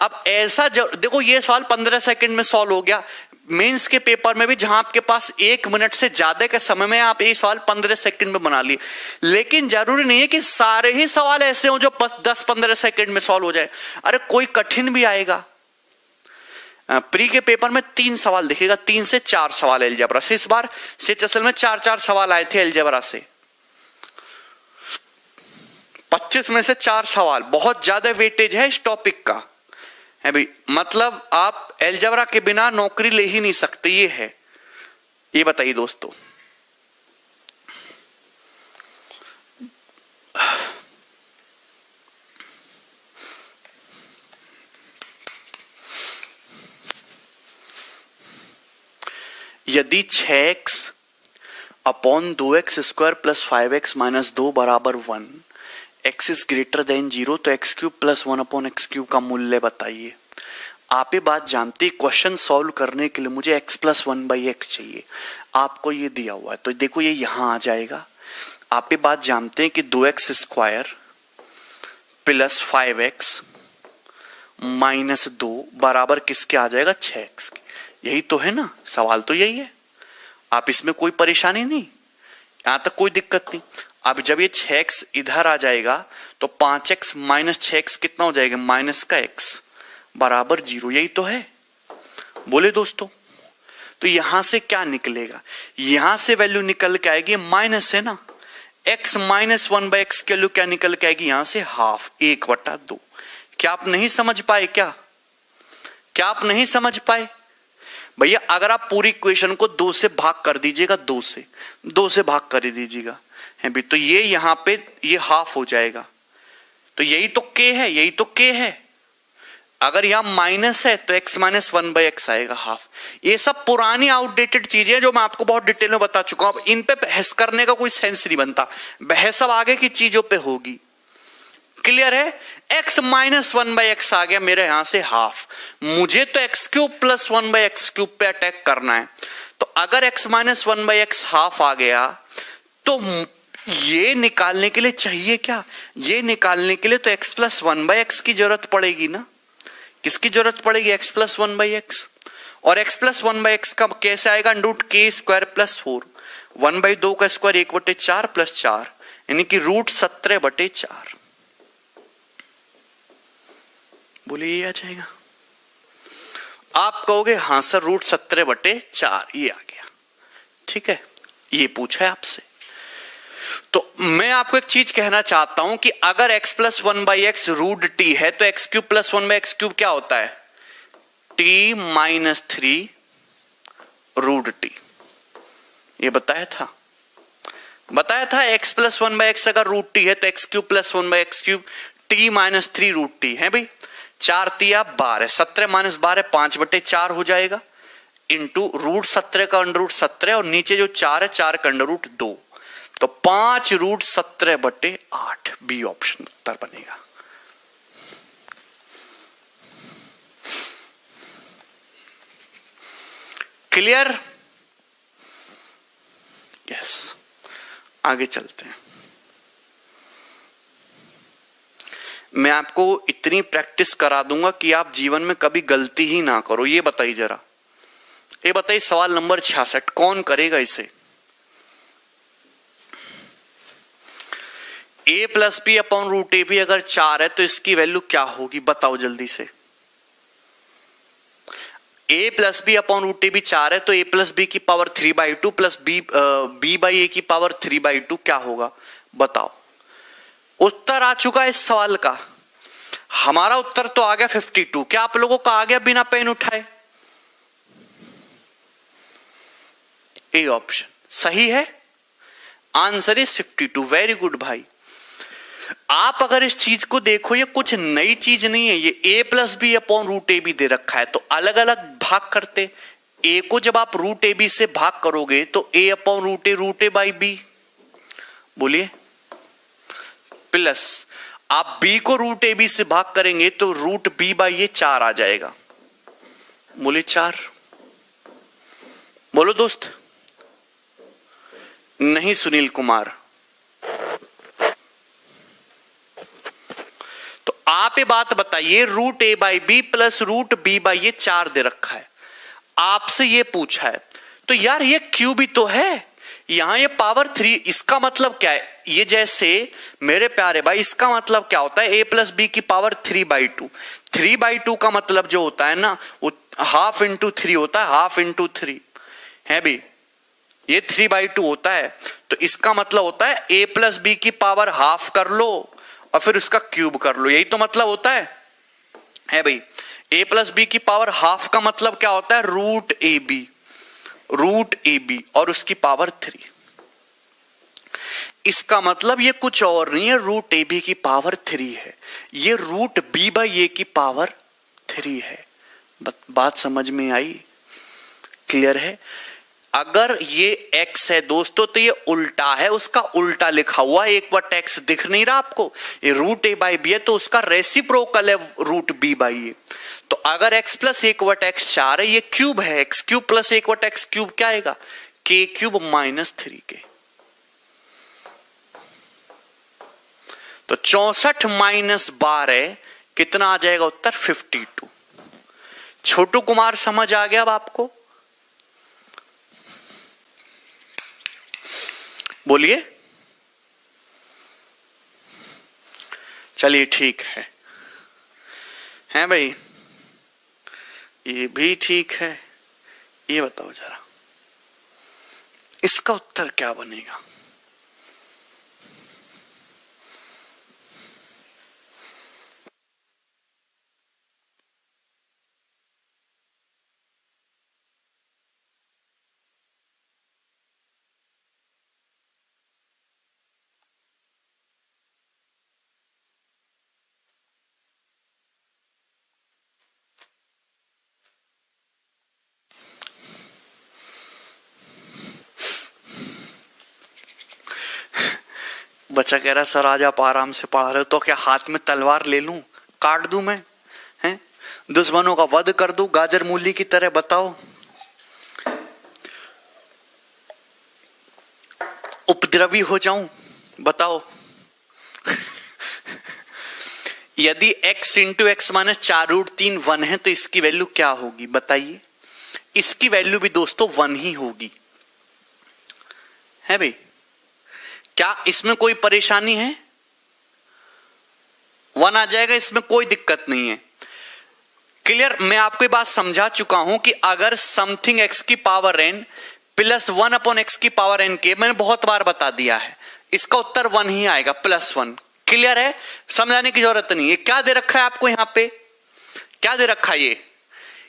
S1: अब ऐसा देखो, ये सवाल 15 सेकंड में सॉल्व हो गया। मेंस के पेपर में भी जहां आपके पास 1 मिनट से ज्यादा के समय में आप ये सवाल 15 सेकंड में बना लिए, लेकिन जरूरी नहीं है कि सारे ही सवाल ऐसे हो जो 10-15 सेकंड में सॉल्व हो जाए। अरे कोई कठिन भी आएगा। प्री के पेपर में 3 सवाल दिखेगा, 3 से 4 सवाल अलजेब्रा से। इस बार असल में 4-4 सवाल आए थे अलजेब्रा से, 25 में से 4 सवाल, बहुत ज्यादा वेटेज है इस टॉपिक का है भाई। मतलब आप अलजेब्रा के बिना नौकरी ले ही नहीं सकते, ये है। ये बताइए दोस्तों, यदि 6x upon 2x² plus 5x minus 2 बराबर 1, x इज ग्रेटर देन 0, तो x³ प्लस 1/x³ का मूल्य बताइए। आप ये बात जानते हैं, क्वेश्चन सॉल्व करने के लिए मुझे x प्लस 1/x चाहिए, आपको ये दिया हुआ है, तो देखो ये यहां आ जाएगा। आप ये बात जानते हैं कि 2x² प्लस 5x माइनस 2 बराबर किसके आ जाएगा? 6x के। यही तो है ना, सवाल तो यही है। आप इसमें कोई परेशानी नहीं, यहां तक कोई दिक्कत नहीं। अब जब ये 6x इधर आ जाएगा तो 5x माइनस 6x कितना हो जाएगा? माइनस का x बराबर 0। यही तो है, बोले दोस्तों। तो यहां से क्या निकलेगा? यहां से वैल्यू निकल के आएगी, माइनस है ना, x माइनस 1/x की वैल्यू क्या निकल के आएगी? यहां से हाफ, 1/2। क्या आप नहीं समझ पाए? क्या आप नहीं समझ पाए भैया? अगर आप पूरी इक्वेशन को 2 से भाग कर दीजिएगा, 2 से भाग कर दीजिएगा है भी, तो ये यहां पे ये हाफ हो जाएगा। तो यही तो k है, यही तो k है। अगर यहां माइनस है तो x माइनस 1/x आएगा, हाफ। ये सब पुरानी आउटडेटेड चीजें जो मैं आपको बहुत डिटेल में बता चुका हूं। अब इन पे बहस करने का कोई सेंस नहीं बनता, बहस अब आगे की चीजों पे होगी। क्लियर है? x माइनस 1/x आ गया मेरे यहां से हाफ, मुझे तो x³ प्लस 1/x³ पे अटैक करना है। तो अगर x माइनस 1/x हाफ आ गया तो ये निकालने के लिए चाहिए क्या? ये निकालने के लिए तो x प्लस 1/x की जरूरत पड़ेगी ना। किसकी जरूरत पड़ेगी? x plus 1/x। और x प्लस 1/x का कैसे आएगा? √k² प्लस 4, 1/2 का स्क्वायर 1/4 प्लस 4, यानी कि √17/4। बोलिए ये आ जाएगा? आप कहोगे हाँ सर √17/4 ये आ गया, ठीक है। ये पूछा है आपसे, तो मैं आपको एक चीज कहना चाहता हूं कि अगर x प्लस 1/x √t है तो x³ प्लस 1/x³ क्या होता है? t minus 3 √t। ये बताया था x प्लस 1/x अगर √t है तो x³ plus 1/x³ t minus 3 √t है भाई। 4 तिया 12, 17 माइनस 12 5/4 हो जाएगा, इंटू √17 का √17, और नीचे जो 4 है 4 का √2, तो 5√17/8 बी ऑप्शन उत्तर बनेगा। क्लियर? यस, आगे चलते हैं। मैं आपको इतनी प्रैक्टिस करा दूंगा कि आप जीवन में कभी गलती ही ना करो। ये बताइए जरा, ये बताइए सवाल नंबर 66 कौन करेगा इसे? a+b/√ab अगर 4 है तो इसकी वैल्यू क्या होगी? बताओ जल्दी से। a+b/√ab 4 है तो a+b² 3/2 प्लस b/a² 3/2 क्या होगा? बताओ। उत्तर आ चुका है इस सवाल का। हमारा उत्तर तो आ गया 52। क्या आप लोगों का आ गया बिना पेन उठाए? ए ऑप्शन सही है। Answer is 52। वेरी गुड भाई। आप अगर इस चीज को देखो, ये कुछ नई चीज नहीं है। ये a+b/√ab दे रखा है तो अलग अलग भाग करते। a को जब आप √ab से भाग करोगे तो a/√a/b बोलिए, प्लस आप b को √ab से भाग करेंगे तो √b/a 4 आ जाएगा। बोले 4। बोलो दोस्त। नहीं सुनील कुमार। तो आप ये बात बताइए, √a/b प्लस √b/a 4 दे रखा है, आपसे ये पूछा है तो यार ये क्यूब ही तो है। यहां ये पावर 3, इसका मतलब क्या है? ये जैसे मेरे प्यारे भाई, इसका मतलब क्या होता है? a+b² 3/2। 3/2 का मतलब जो होता है ना, वो ½ × 3 होता है। ½ × 3 है भी, ये 3/2 होता है। तो इसका मतलब होता है a+b² ½ कर लो और फिर उसका क्यूब कर लो। यही तो मतलब होता है भाई। a+b² ½ का मतलब क्या होता है? √ab और उसकी पावर 3। इसका मतलब ये कुछ और नहीं है, √ab² 3 है। ये √b/a² 3 है। बात समझ में आई? क्लियर है? अगर ये x है दोस्तों तो ये उल्टा है, उसका उल्टा लिखा हुआ है। एक बार x दिख नहीं रहा आपको? ये √a/b है तो उसका रेसिप्रोकल है √b/a। तो अगर x + 1/x 4 है, ये क्यूब है। x³ + 1/x क्यूब क्या आएगा? k³ - 3k। तो 64 - 12 कितना आ जाएगा उत्तर? 52। छोटू कुमार समझ आ गया अब आपको? बोलिए। चलिए ठीक है। हैं भाई? ये भी ठीक है। ये बताओ जरा, इसका उत्तर क्या बनेगा? बच्चा कह रहा सर आज आप आराम से पढ़ा रहे हो तो क्या हाथ में तलवार ले लूं, काट दूं मैं? हैं? दुश्मनों का वध कर दूं गाजर मूली की तरह? बताओ। उपद्रवी हो जाऊं? बताओ। यदि x × x - 4√3 1 है तो इसकी वैल्यू क्या होगी? बताइए। इसकी वैल्यू भी दोस्तों 1 ही होगी, है भाई? क्या इसमें कोई परेशानी है? 1 आ जाएगा, इसमें कोई दिक्कत नहीं है। क्लियर? मैं आपको ये बात समझा चुका हूं कि अगर समथिंग x की पावर n प्लस 1/x की पावर n के, मैंने बहुत बार बता दिया है, इसका उत्तर 1 ही आएगा, +1। क्लियर है? समझाने की जरूरत नहीं है। क्या दे रखा है आपको यहां पे? क्या दे रखा है?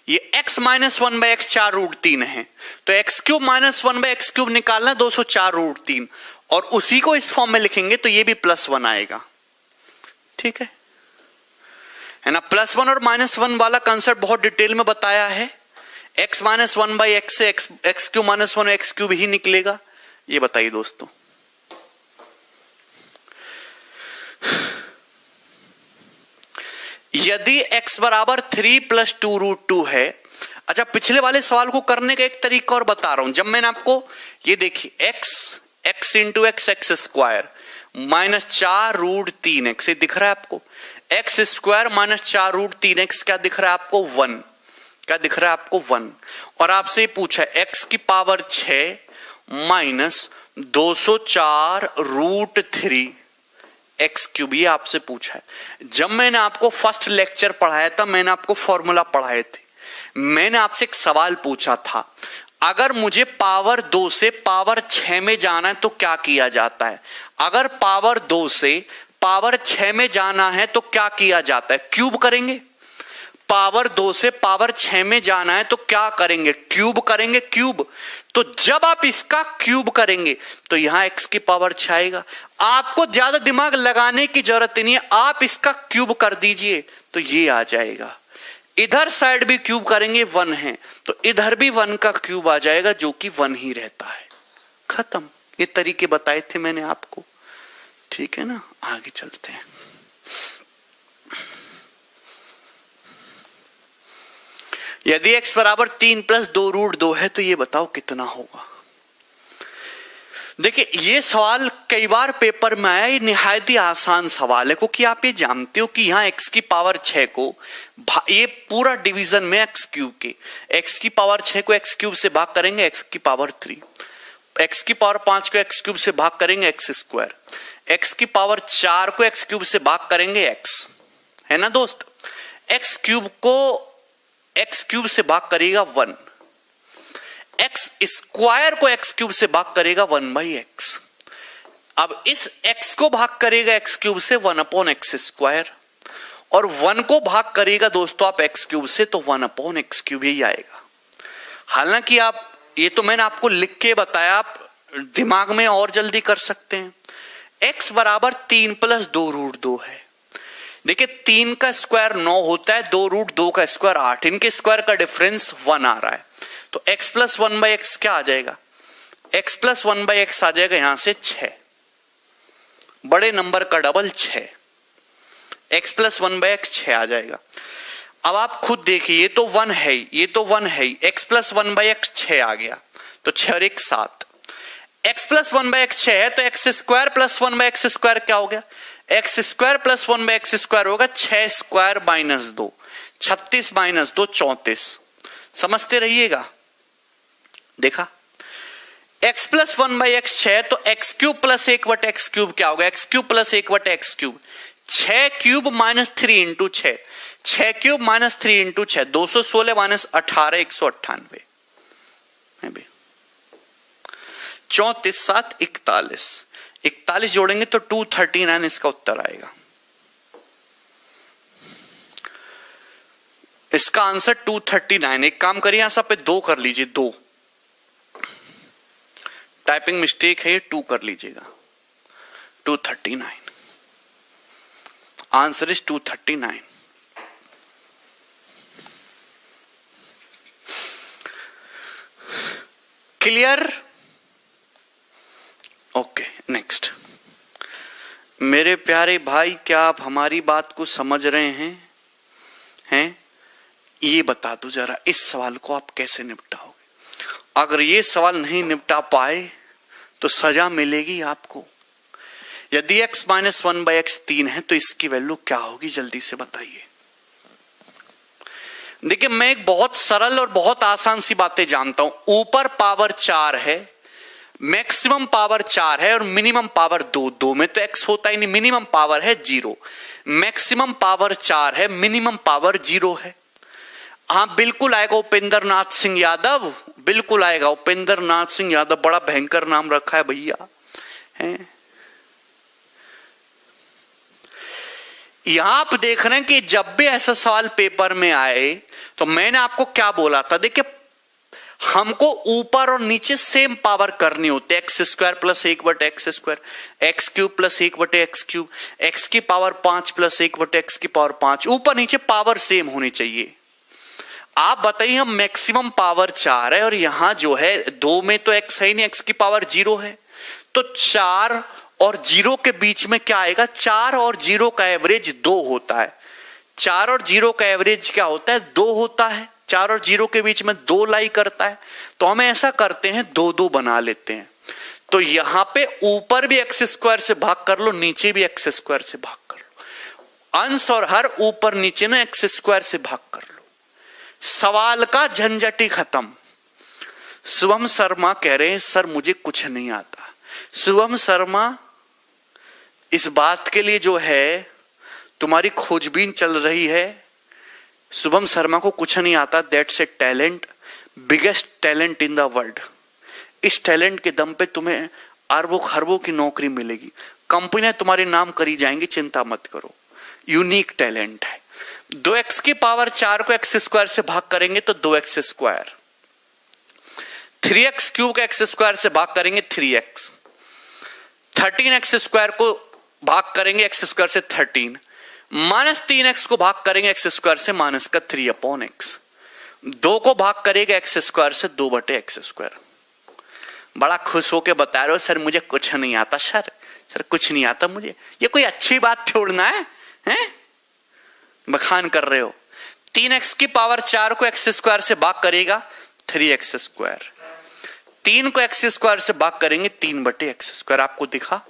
S1: ये x - 1/x 4√3 है तो x³ - 1/x³ निकालना 204√3 और उसी को इस फॉर्म में लिखेंगे तो ये भी +1 आएगा। ठीक है ना? +1 और -1 वाला कंसेप्ट बहुत डिटेल में बताया है। x - 1/x से x³ - 1 x³ ही निकलेगा। ये बताइए दोस्तों। यदि x बराबर 3 प्लस 2√2 है। अच्छा, पिछले वाले सवाल को करने का एक तरीका और बता रहा हूं। जब मैंने आपको ये देखिए x into x x square minus 4√3x, ये दिख रहा है आपको। एक्स स्क्वायर माइनस 4√3x क्या दिख रहा है आपको? 1। क्या दिख रहा है आपको? 1। और आपसे पूछा है x की पावर 6 माइनस 204√3 एक्स क्यूब, ये आपसे पूछा है। जब मैंने आपको फर्स्ट लेक्चर पढ़ाया था, मैंने आपको फॉर्मूला पढ़ाए थे। मैंने आपसे एक सवाल पूछा था, अगर मुझे पावर 2 से पावर 6 में जाना है तो क्या किया जाता है? अगर पावर 2 से पावर 6 में जाना है तो क्या किया जाता है? क्यूब करेंगे। पावर 2 से पावर 6 में जाना है तो क्या करेंगे? क्यूब करेंगे, क्यूब। तो जब आप इसका क्यूब करेंगे तो यहां x की पावर 6 आएगा। आपको ज्यादा दिमाग लगाने की जरूरत नहीं है, आप इसका क्यूब कर दीजिए तो ये आ जाएगा। इधर साइड भी क्यूब करेंगे, 1 है, तो इधर भी 1 का क्यूब आ जाएगा, जो कि 1 ही रहता है। खत्म। ये तरीके बताए थे मैंने आपको, ठीक है ना। आगे चलते हैं। यदि x बराबर 3 प्लस 2√2 है तो ये बताओ कितना होगा। देखिए, ये सवाल कई बार पेपर में आया। ये निहायत ही आसान सवाल है, क्योंकि आप ये जानते हो कि यहाँ x की पावर 6 को ये पूरा डिवीजन में x क्यूब के x की पावर 6 को x क्यूब से भाग करेंगे x की पावर 3, x की पावर 5 को x क्यूब से भाग करेंगे x स्क्वायर, x की पावर 4 को x क्यूब से भाग करेंगे x, है ना दोस्त। x क्यूब को x क्यूब से भाग करेगा 1, x स्क्वायर को x क्यूब से भाग करेगा 1/x। अब इस x को भाग करेगा x क्यूब से 1/x स्क्वायर, और 1 को भाग करेगा दोस्तों आप x क्यूब से, तो 1/x क्यूब ही आएगा। हालांकि आप ये तो मैंने आपको लिख के बताया, आप दिमाग में और जल्दी कर सकते हैं। x बराबर 3 प्लस 2√2 है। देखिए, 3 का स्क्वायर 9 होता है, 2√2 का स्क्वायर 8, इनके स्क्वायर का डिफरेंस 1 आ रहा है। तो x प्लस 1/x क्या आ जाएगा? x प्लस 1/x आ जाएगा यहां से 6, बड़े नंबर का डबल 6, x प्लस 1/x 6 आ जाएगा। अब आप खुद देखिए, ये तो 1 है, ये तो 1 है, x प्लस 1/x 6 आ गया, तो 6 और 1 7। x प्लस 1/x 6 है, तो x square plus 1/x square क्या हो गया? x square plus 1/x square होगा 6 स्क्वायर माइनस 2, 36 माइनस 2 34। समझते रहिएगा। देखा, x प्लस 1/x 6, तो x cube plus 1/x cube क्या होगा? x cube plus 1/x cube 6 cube minus 3 into 6, 6 cube minus 3 into 6 216 minus 18 198, 34 7 41, 41 जोड़ेंगे तो 239 इसका उत्तर आएगा। इसका आंसर 239। एक काम करिए, यहां सब पे 2 कर लीजिए, 2 टाइपिंग मिस्टेक है, 2 कर लीजिएगा। 239 answer is 239। Clear? Okay, next. मेरे प्यारे भाई, क्या आप हमारी बात को समझ रहे हैं? ये बता दो जरा, इस सवाल को आप कैसे निपटाओगे? अगर ये सवाल नहीं निपटा पाए तो सजा मिलेगी आपको। यदि x माइनस 1/x 3 है तो इसकी वैल्यू क्या होगी? जल्दी से बताइए। देखिए, मैं एक बहुत सरल और बहुत आसान सी बातें जानता हूं। ऊपर पावर 4 है, मैक्सिमम पावर 4 है और मिनिमम पावर 2, 2 में तो x होता ही नहीं, मिनिमम पावर है 0, मैक्सिमम पावर 4 है, मिनिमम पावर 0 है। हाँ, बिल्कुल आएगा उपेंद्र नाथ सिंह यादव, बिल्कुल आएगा उपेंद्र नाथ सिंह यादव, बड़ा भयंकर नाम रखा है भैया, है। यहां आप देख रहे हैं कि जब भी ऐसा सवाल पेपर में आए तो मैंने आपको क्या बोला था? देखिए, हमको ऊपर और नीचे सेम पावर करनी होती है। X square plus 1/x square, x cube plus 1/x cube, x की पावर 5 प्लस 1/x की पावर 5, ऊपर नीचे पावर सेम होनी चाहिए। आप बताइए, हम मैक्सिमम पावर 4 है और यहां जो है 2 में तो x है ही नहीं, x की पावर 0 है, तो 4 और 0 के बीच में क्या आएगा? 4 और 0 का एवरेज 2 होता है, 4 और 0 का एवरेज क्या होता है? 2 होता है। 4 और 0 के बीच में 2 लाई करता है। तो हम ऐसा करते हैं, 2 बना लेते हैं। तो यहां पे ऊपर भी एक्स स्क्वायर से भाग कर लो, नीचे भी एक्स स्क्वायर से भाग कर लो। अंश और हर ऊपर नीचे ना एक्स स्क्वायर से भाग कर लो। सवाल का झंझट ही खत्म। शुभम शर्मा कह रहे हैं सर मुझे कुछ नहीं आता। शुभम शर्मा, इस बात के लिए जो है तुम्हारी खोजबीन चल रही है। शुभम शर्मा को कुछ नहीं आता, that's a talent, biggest talent in the world. इस टैलेंट के दम पे तुम्हें अरबों खरबों की नौकरी मिलेगी, कंपनियां तुम्हारे नाम करी जाएंगी, चिंता मत करो। यूनिक टैलेंट है। 2x की पावर 4 को एक्स स्क्वायर से भाग करेंगे तो 2x स्क्वायर। 3x क्यूब का एक्स स्क्वायर से भाग करेंगे 3x। 13x स्क्वायर को भाग करेंगे एक्स स्क्वायर से 13। -3x को भाग करेंगे एक्स स्क्वायर से -3/x। 2 को भाग करेगा एक्स स्क्वायर से 2/x स्क्वायर। बड़ा खुश होके बता रहे हो सर मुझे कुछ नहीं आता। सर कुछ नहीं आता मुझे, ये कोई अच्छी बात छोड़ना है? बखान कर रहे हो। 3x की पावर 4 को एक्स स्क्वायर से भाग करेगा 3x स्क्वायर। 3 को एक्स स्क्वायर से भाग करेंगे 3/x स्क्वायर। आपको दिखा?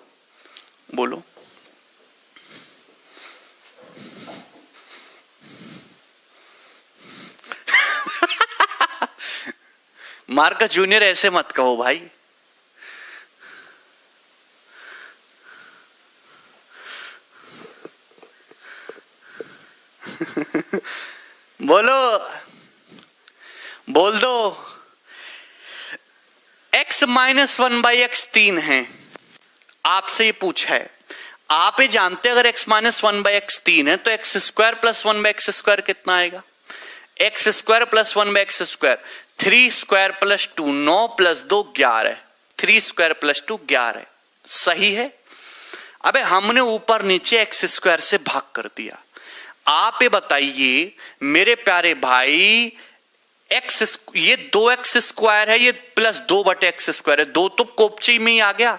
S1: बोलो। मार्कस जूनियर ऐसे मत कहो भाई। बोलो, बोल दो। x -1/x 3 है। आपसे ये पूछा है, आप ये जानते हैं अगर x -1/x 3 है तो x square plus 1/x square कितना आएगा? x square plus 1/x square 3 square plus 2 9 plus 2 11। 3 square plus 2 11 सही है। अबे हमने ऊपर नीचे एक्स स्क्वायर से भाग कर दिया। आप ये बताइए मेरे प्यारे भाई, एक्स ये 2x स्क्वायर है, ये प्लस 2/x स्क्वायर है। 2 तो कोपची में ही आ गया।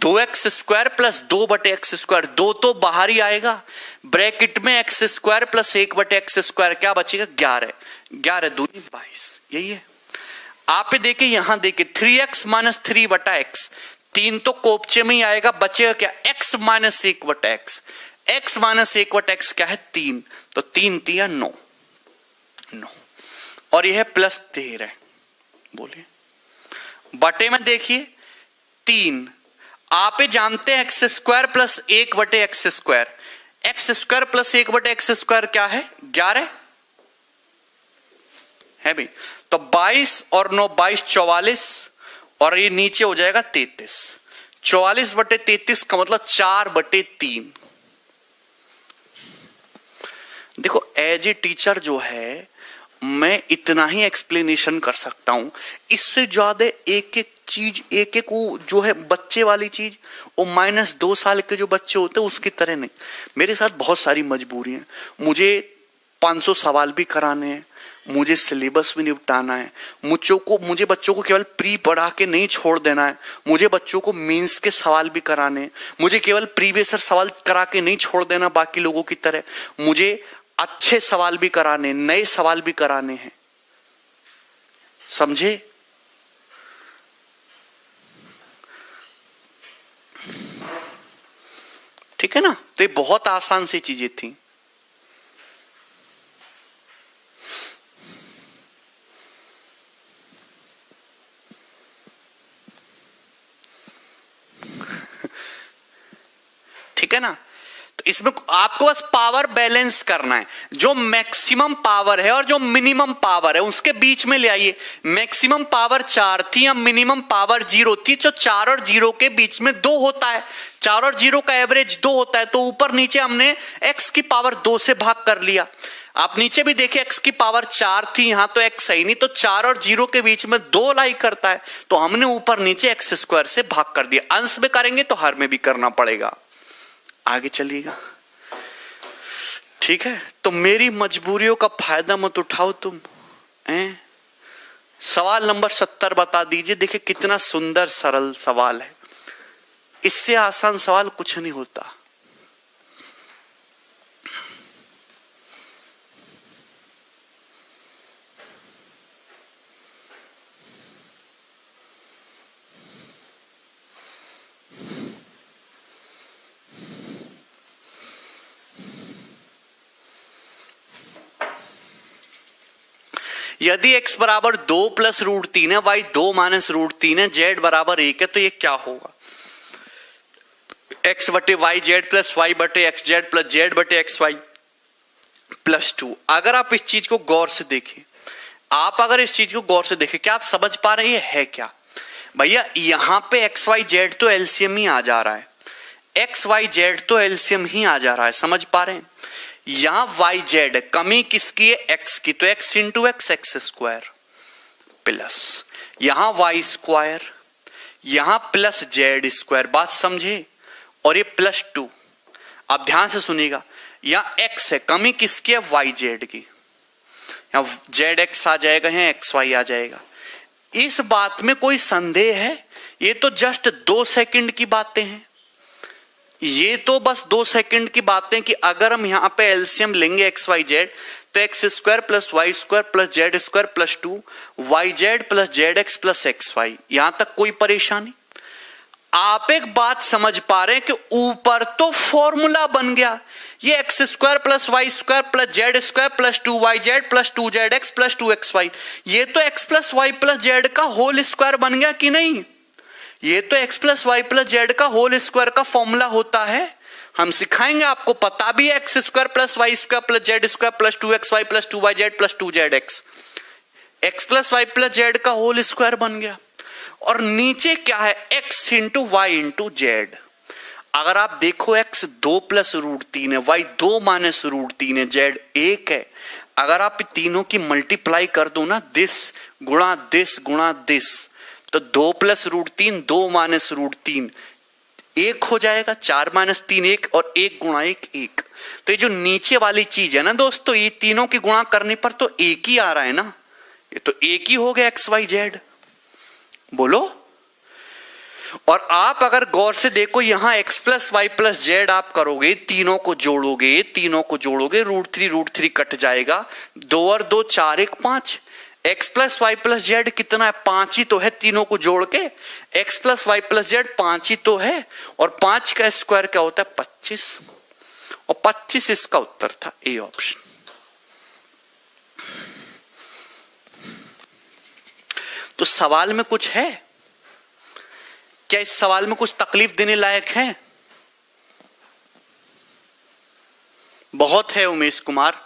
S1: 2x square plus 2/x square, 2 तो बाहर ही आएगा। ब्रैकेट में x square plus 1/x square क्या बचेगा? 11। 11 दूनी 22। यही है। आप देखिए, यहां देखिए 3x - 3/x, 3 तो कोपचे में ही आएगा, बचेगा क्या? x - 1/x। x - 1/x क्या है? 3। तो 3 3 9 9 और यह है प्लस 13। बोलिए बटे में देखिए 3। आप जानते हैं x square plus 1/x square. X square plus 1/x square क्या है? 11 है भाई। तो 22 और 9 22 44 और ये नीचे हो जाएगा 33। 44/33 का मतलब 4/3। देखो एज ए टीचर जो है मैं इतना ही एक्सप्लेनेशन कर सकता हूं। इससे ज्यादा एक एक चीज, एक एक वो जो है बच्चे वाली चीज, वो -2 साल के जो बच्चे होते हैं उसकी तरह नहीं। मेरे साथ बहुत सारी मजबूरी है। मुझे 500 सवाल भी कराने हैं, मुझे सिलेबस भी निपटाना है, मुझे बच्चों को केवल प्री पढ़ा के नहीं छोड़ देना है, मुझे बच्चों को मेंस के सवाल भी कराने हैं, मुझे केवल प्रीवियस सवाल करा के नहीं छोड़ देना बाकी लोगों की तरह, मुझे अच्छे सवाल भी कराने, नए सवाल भी कराने हैं। समझे? ठीक है ना? तो ये बहुत आसान सी चीजें थी। ठीक है ना? तो इसमें आपको बस पावर बैलेंस करना है। जो मैक्सिमम पावर है और जो मिनिमम पावर है उसके बीच में ले आइए। मैक्सिमम पावर 4 थी या मिनिमम पावर 0 थी, जो 4 और 0 के बीच में 2 होता है। 4 और 0 का एवरेज 2 होता है, तो ऊपर नीचे हमने x की पावर 2 से भाग कर लिया। आप नीचे भी देखिए x की पावर 4 थी, यहां तो x है ही नहीं, तो 4 और 0 के बीच में 2 लाई करता है, तो हमने ऊपर नीचे x स्क्वायर से भाग कर दिया। अंश में करेंगे तो हर में भी करना पड़ेगा। आगे चलिएगा, ठीक है? तो मेरी मजबूरियों का फायदा मत उठाओ तुम। सवाल नंबर 70 बता दीजिए। देखिए कितना सुंदर सरल सवाल है, इससे आसान सवाल कुछ नहीं होता। यदि x बराबर 2 प्लस √3 है, y 2 माइनस √3 है, z बराबर 1 है, तो ये क्या होगा? x बटे वाई जेड प्लस वाई बटे एक्स जेड प्लस जेड बटे एक्स वाई प्लस 2। अगर आप इस चीज को गौर से देखें, क्या आप समझ पा रहे हैं है क्या? भैया यहां पे एक्स वाई जेड तो एलसीएम ही आ जा रहा है, समझ पा रहे हैं? यहां वाई जेड है, कमी किसकी है? एक्स की, तो x into x, x square plus यहां वाई स्क्वायर, यहां प्लस जेड स्क्वायर। बात समझे? और ये प्लस 2। आप ध्यान से सुनिएगा, यहां एक्स है, कमी किसकी है? वाई जेड की। यहां जेड एक्स आ जाएगा, यहां एक्स वाई आ जाएगा। इस बात में कोई संदेह है? ये तो जस्ट 2 सेकंड की बातें हैं, ये तो बस 2 सेकंड की बातें कि अगर हम यहां पे एलसीएम लेंगे एक्स वाई जेड, तो x square plus y square plus z square plus 2 y z plus z x plus x y. यहां तक कोई परेशानी? आप एक बात समझ पा रहे हैं कि ऊपर तो फॉर्मूला बन गया, ये x square plus y square plus z square plus 2 y z plus 2 z x plus 2 x y, ये तो x plus y plus z का होल स्क्वायर बन गया कि नहीं? ये तो x plus y plus z का होल स्क्वायर का फॉर्मूला होता है। हम सिखाएंगे, आपको पता भी है, x square plus y square plus z square plus 2 x Y plus 2 y z plus 2 z x, x plus y plus z का होल स्क्वायर बन गया। और नीचे क्या है? x into y into z. अगर आप देखो x 2 प्लस √3 है, y 2 माइनस √3 है, z 1 है। अगर आप तीनों की मल्टीप्लाई कर दो ना, दिस गुणा दिस, तो 2 प्लस √3 2 माइनस √3 1 हो जाएगा, 4 माइनस 3 1 और 1 गुणा 1 1। तो ये जो नीचे वाली चीज है ना दोस्तों, ये तीनों की गुणा करने पर तो 1 ही आ रहा है ना, ये तो 1 ही हो गया एक्स वाई जेड। बोलो। और आप अगर गौर से देखो, यहां x plus y plus z आप करोगे, तीनों को जोड़ोगे, √3 कट जाएगा, 2 और 2 4 1 5। x plus y plus z कितना है? 5 ही तो है, तीनों को जोड़ के x plus y plus z 5 ही तो है। और 5 का स्क्वायर क्या होता है? 25, और 25 इसका उत्तर था, ए ऑप्शन। तो सवाल में कुछ है क्या? इस सवाल में कुछ तकलीफ देने लायक है? बहुत है Umesh Kumar.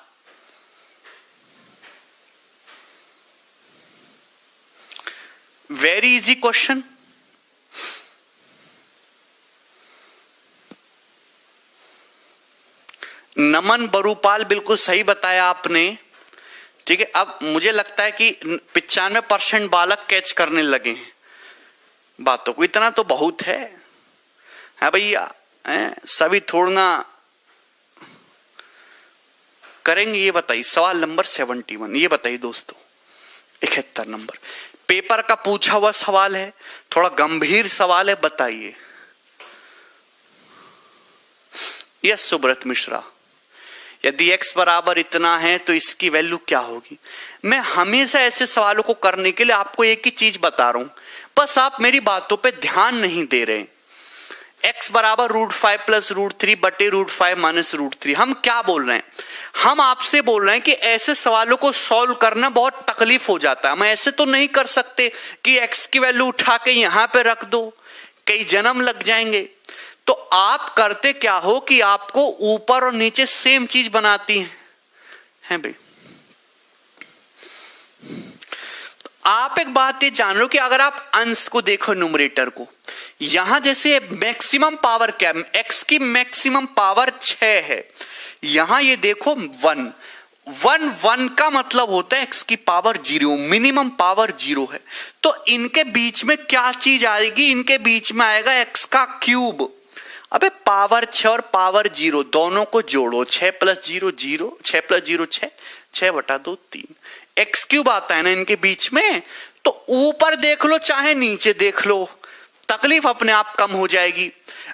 S1: Very easy question. Naman Barupal, बिल्कुल सही बताया आपने। ठीक है, अब मुझे लगता है कि 95% बालक कैच करने लगे हैं बातों को। इतना तो बहुत है भैया, सभी थोड़ा करेंगे। ये बताइए सवाल नंबर 71, ये बताइए दोस्तों, 71 नंबर पेपर का पूछा हुआ सवाल है, थोड़ा गंभीर सवाल है, बताइए। यस सुब्रत मिश्रा, यदि x बराबर इतना है तो इसकी वैल्यू क्या होगी? मैं हमेशा ऐसे सवालों को करने के लिए आपको एक ही चीज बता रहा हूं, बस आप मेरी बातों पे ध्यान नहीं दे रहे। x बराबर √5 प्लस √3 बटे √5 माइनस √3। हम क्या बोल रहे हैं? हम आपसे बोल रहे हैं कि ऐसे सवालों को सॉल्व करना बहुत तकलीफ हो जाता है। हम ऐसे तो नहीं कर सकते कि x की वैल्यू उठा के यहां पे रख दो, कई जन्म लग जाएंगे। तो आप करते क्या हो कि आपको ऊपर और नीचे सेम चीज बनाती हैं भाई। तो आप एक बात ये जान लो कि अगर आप अंश को देखो, न्यूमरेटर को, यहां जैसे मैक्सिमम पावर क्या है? x की मैक्सिमम पावर 6 है। यहां ये देखो 1 का मतलब होता है x की पावर 0, मिनिमम पावर 0 है। तो इनके बीच में क्या चीज आएगी? इनके बीच में आएगा x का क्यूब। अबे पावर 6 और पावर 0 दोनों को जोड़ो, 6 प्लस 0 0, 6 प्लस 0 6, 6 बटा 2 3, एक्स क्यूब आता है ना इनके बीच में। तो ऊपर देख लो चाहे नीचे देख लो, तकलीफ अपने आप कम हो जाएगी।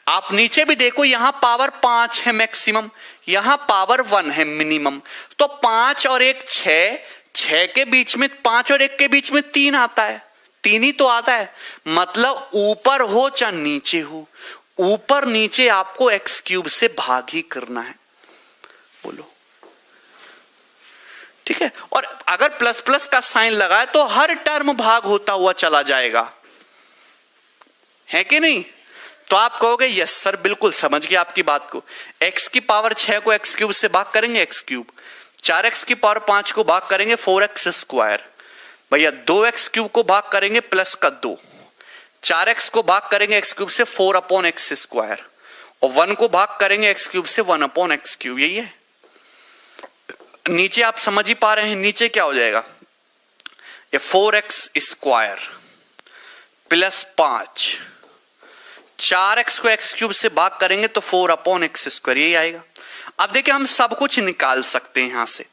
S1: आप नीचे भी देखो, यहां पावर 5 है मैक्सिमम, यहां पावर 1 है मिनिमम। तो 5 और 1 6, 6 के बीच में 5 और 1 के बीच में 3 आता है, 3 ही तो आता है। मतलब ऊपर हो चाहे नीचे हो, ऊपर नीचे आपको एक्स क्यूब से भाग ही करना है। बोलो ठीक है। और अगर प्लस प्लस का साइन लगाए तो हर टर्म भाग होता हुआ चला जाएगा, है कि नहीं? तो आप कहोगे यस सर, बिल्कुल समझ गए आपकी बात को। x की पावर 6 को x क्यूब से भाग करेंगे x क्यूब, 4x की पावर 5 को भाग करेंगे 4x स्क्वायर, भैया 2x क्यूब को भाग करेंगे प्लस का 2, 4x को भाग करेंगे x क्यूब से 4 अपॉन एक्स स्क्वायर, और 1 को भाग करेंगे x क्यूब से 1 अपॉन एक्स क्यूब। यही है। नीचे आप समझ ही पा रहे हैं, नीचे क्या हो जाएगा, ये 4x स्क्वायर प्लस 5, 4x को x क्यूब से भाग करेंगे तो 4 अपॉन एक्स स्क्वायर, यही आएगा। अब देखिए हम सब कुछ निकाल सकते हैं यहां से।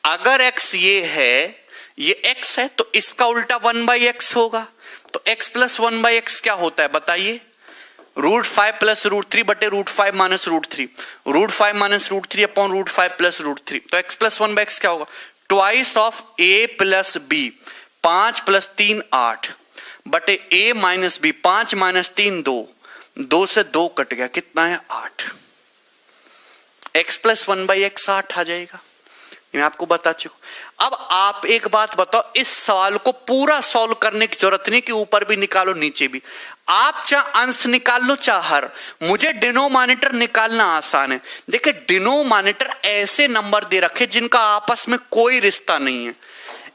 S1: अगर x ये है, ये x है, तो इसका उल्टा 1/x होगा। तो x प्लस 1/x क्या होता है बताइए, √5 प्लस √3 बटे √5 माइनस √3, √5 माइनस √3 अपॉन √5 प्लस √3। तो x प्लस 1/x क्या होगा, twice of a plus b, 5 plus 3 8 बटे a माइनस b, 5 माइनस 3 2, 2 से 2 कट गया, कितना है 8। x प्लस 1/x 8 आ जाएगा, मैं आपको बता चुका। अब आप एक बात बताओ, इस सवाल को पूरा सॉल्व करने की जरूरत नहीं कि ऊपर भी निकालो नीचे भी, आप चाहे अंश निकाल लो चाहे हर, मुझे डिनोमिनेटर निकालना आसान है। देखिए डिनोमिनेटर ऐसे नंबर दे रखे जिनका आपस में कोई रिश्ता नहीं है।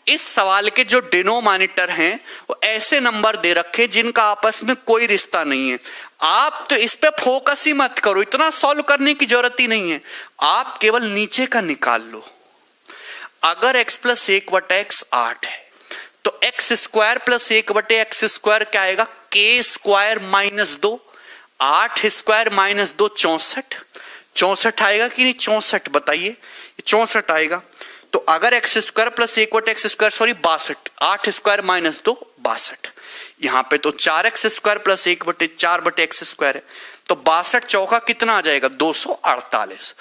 S1: इस सवाल के जो डिनोमिनेटर हैं वो ऐसे नंबर दे रखे जिनका आपस में कोई रिश्ता नहीं है। आप तो इस पे फोकस ही मत करो, इतना सॉल्व करने की जरूरत ही नहीं है, आप केवल नीचे का निकाल लो। अगर x प्लस 1/x 8 है तो x square plus 1/x square क्या आएगा, k square minus 2, 8 square minus 2 64, 64 आएगा कि नहीं, 64 बताइए, 64 आएगा। तो अगर x square plus 1/x square sorry 62, 8 square minus 2 62, यहां पे तो 4x square plus 1/4/x square है, तो 62 चौका कितना आ जाएगा 248,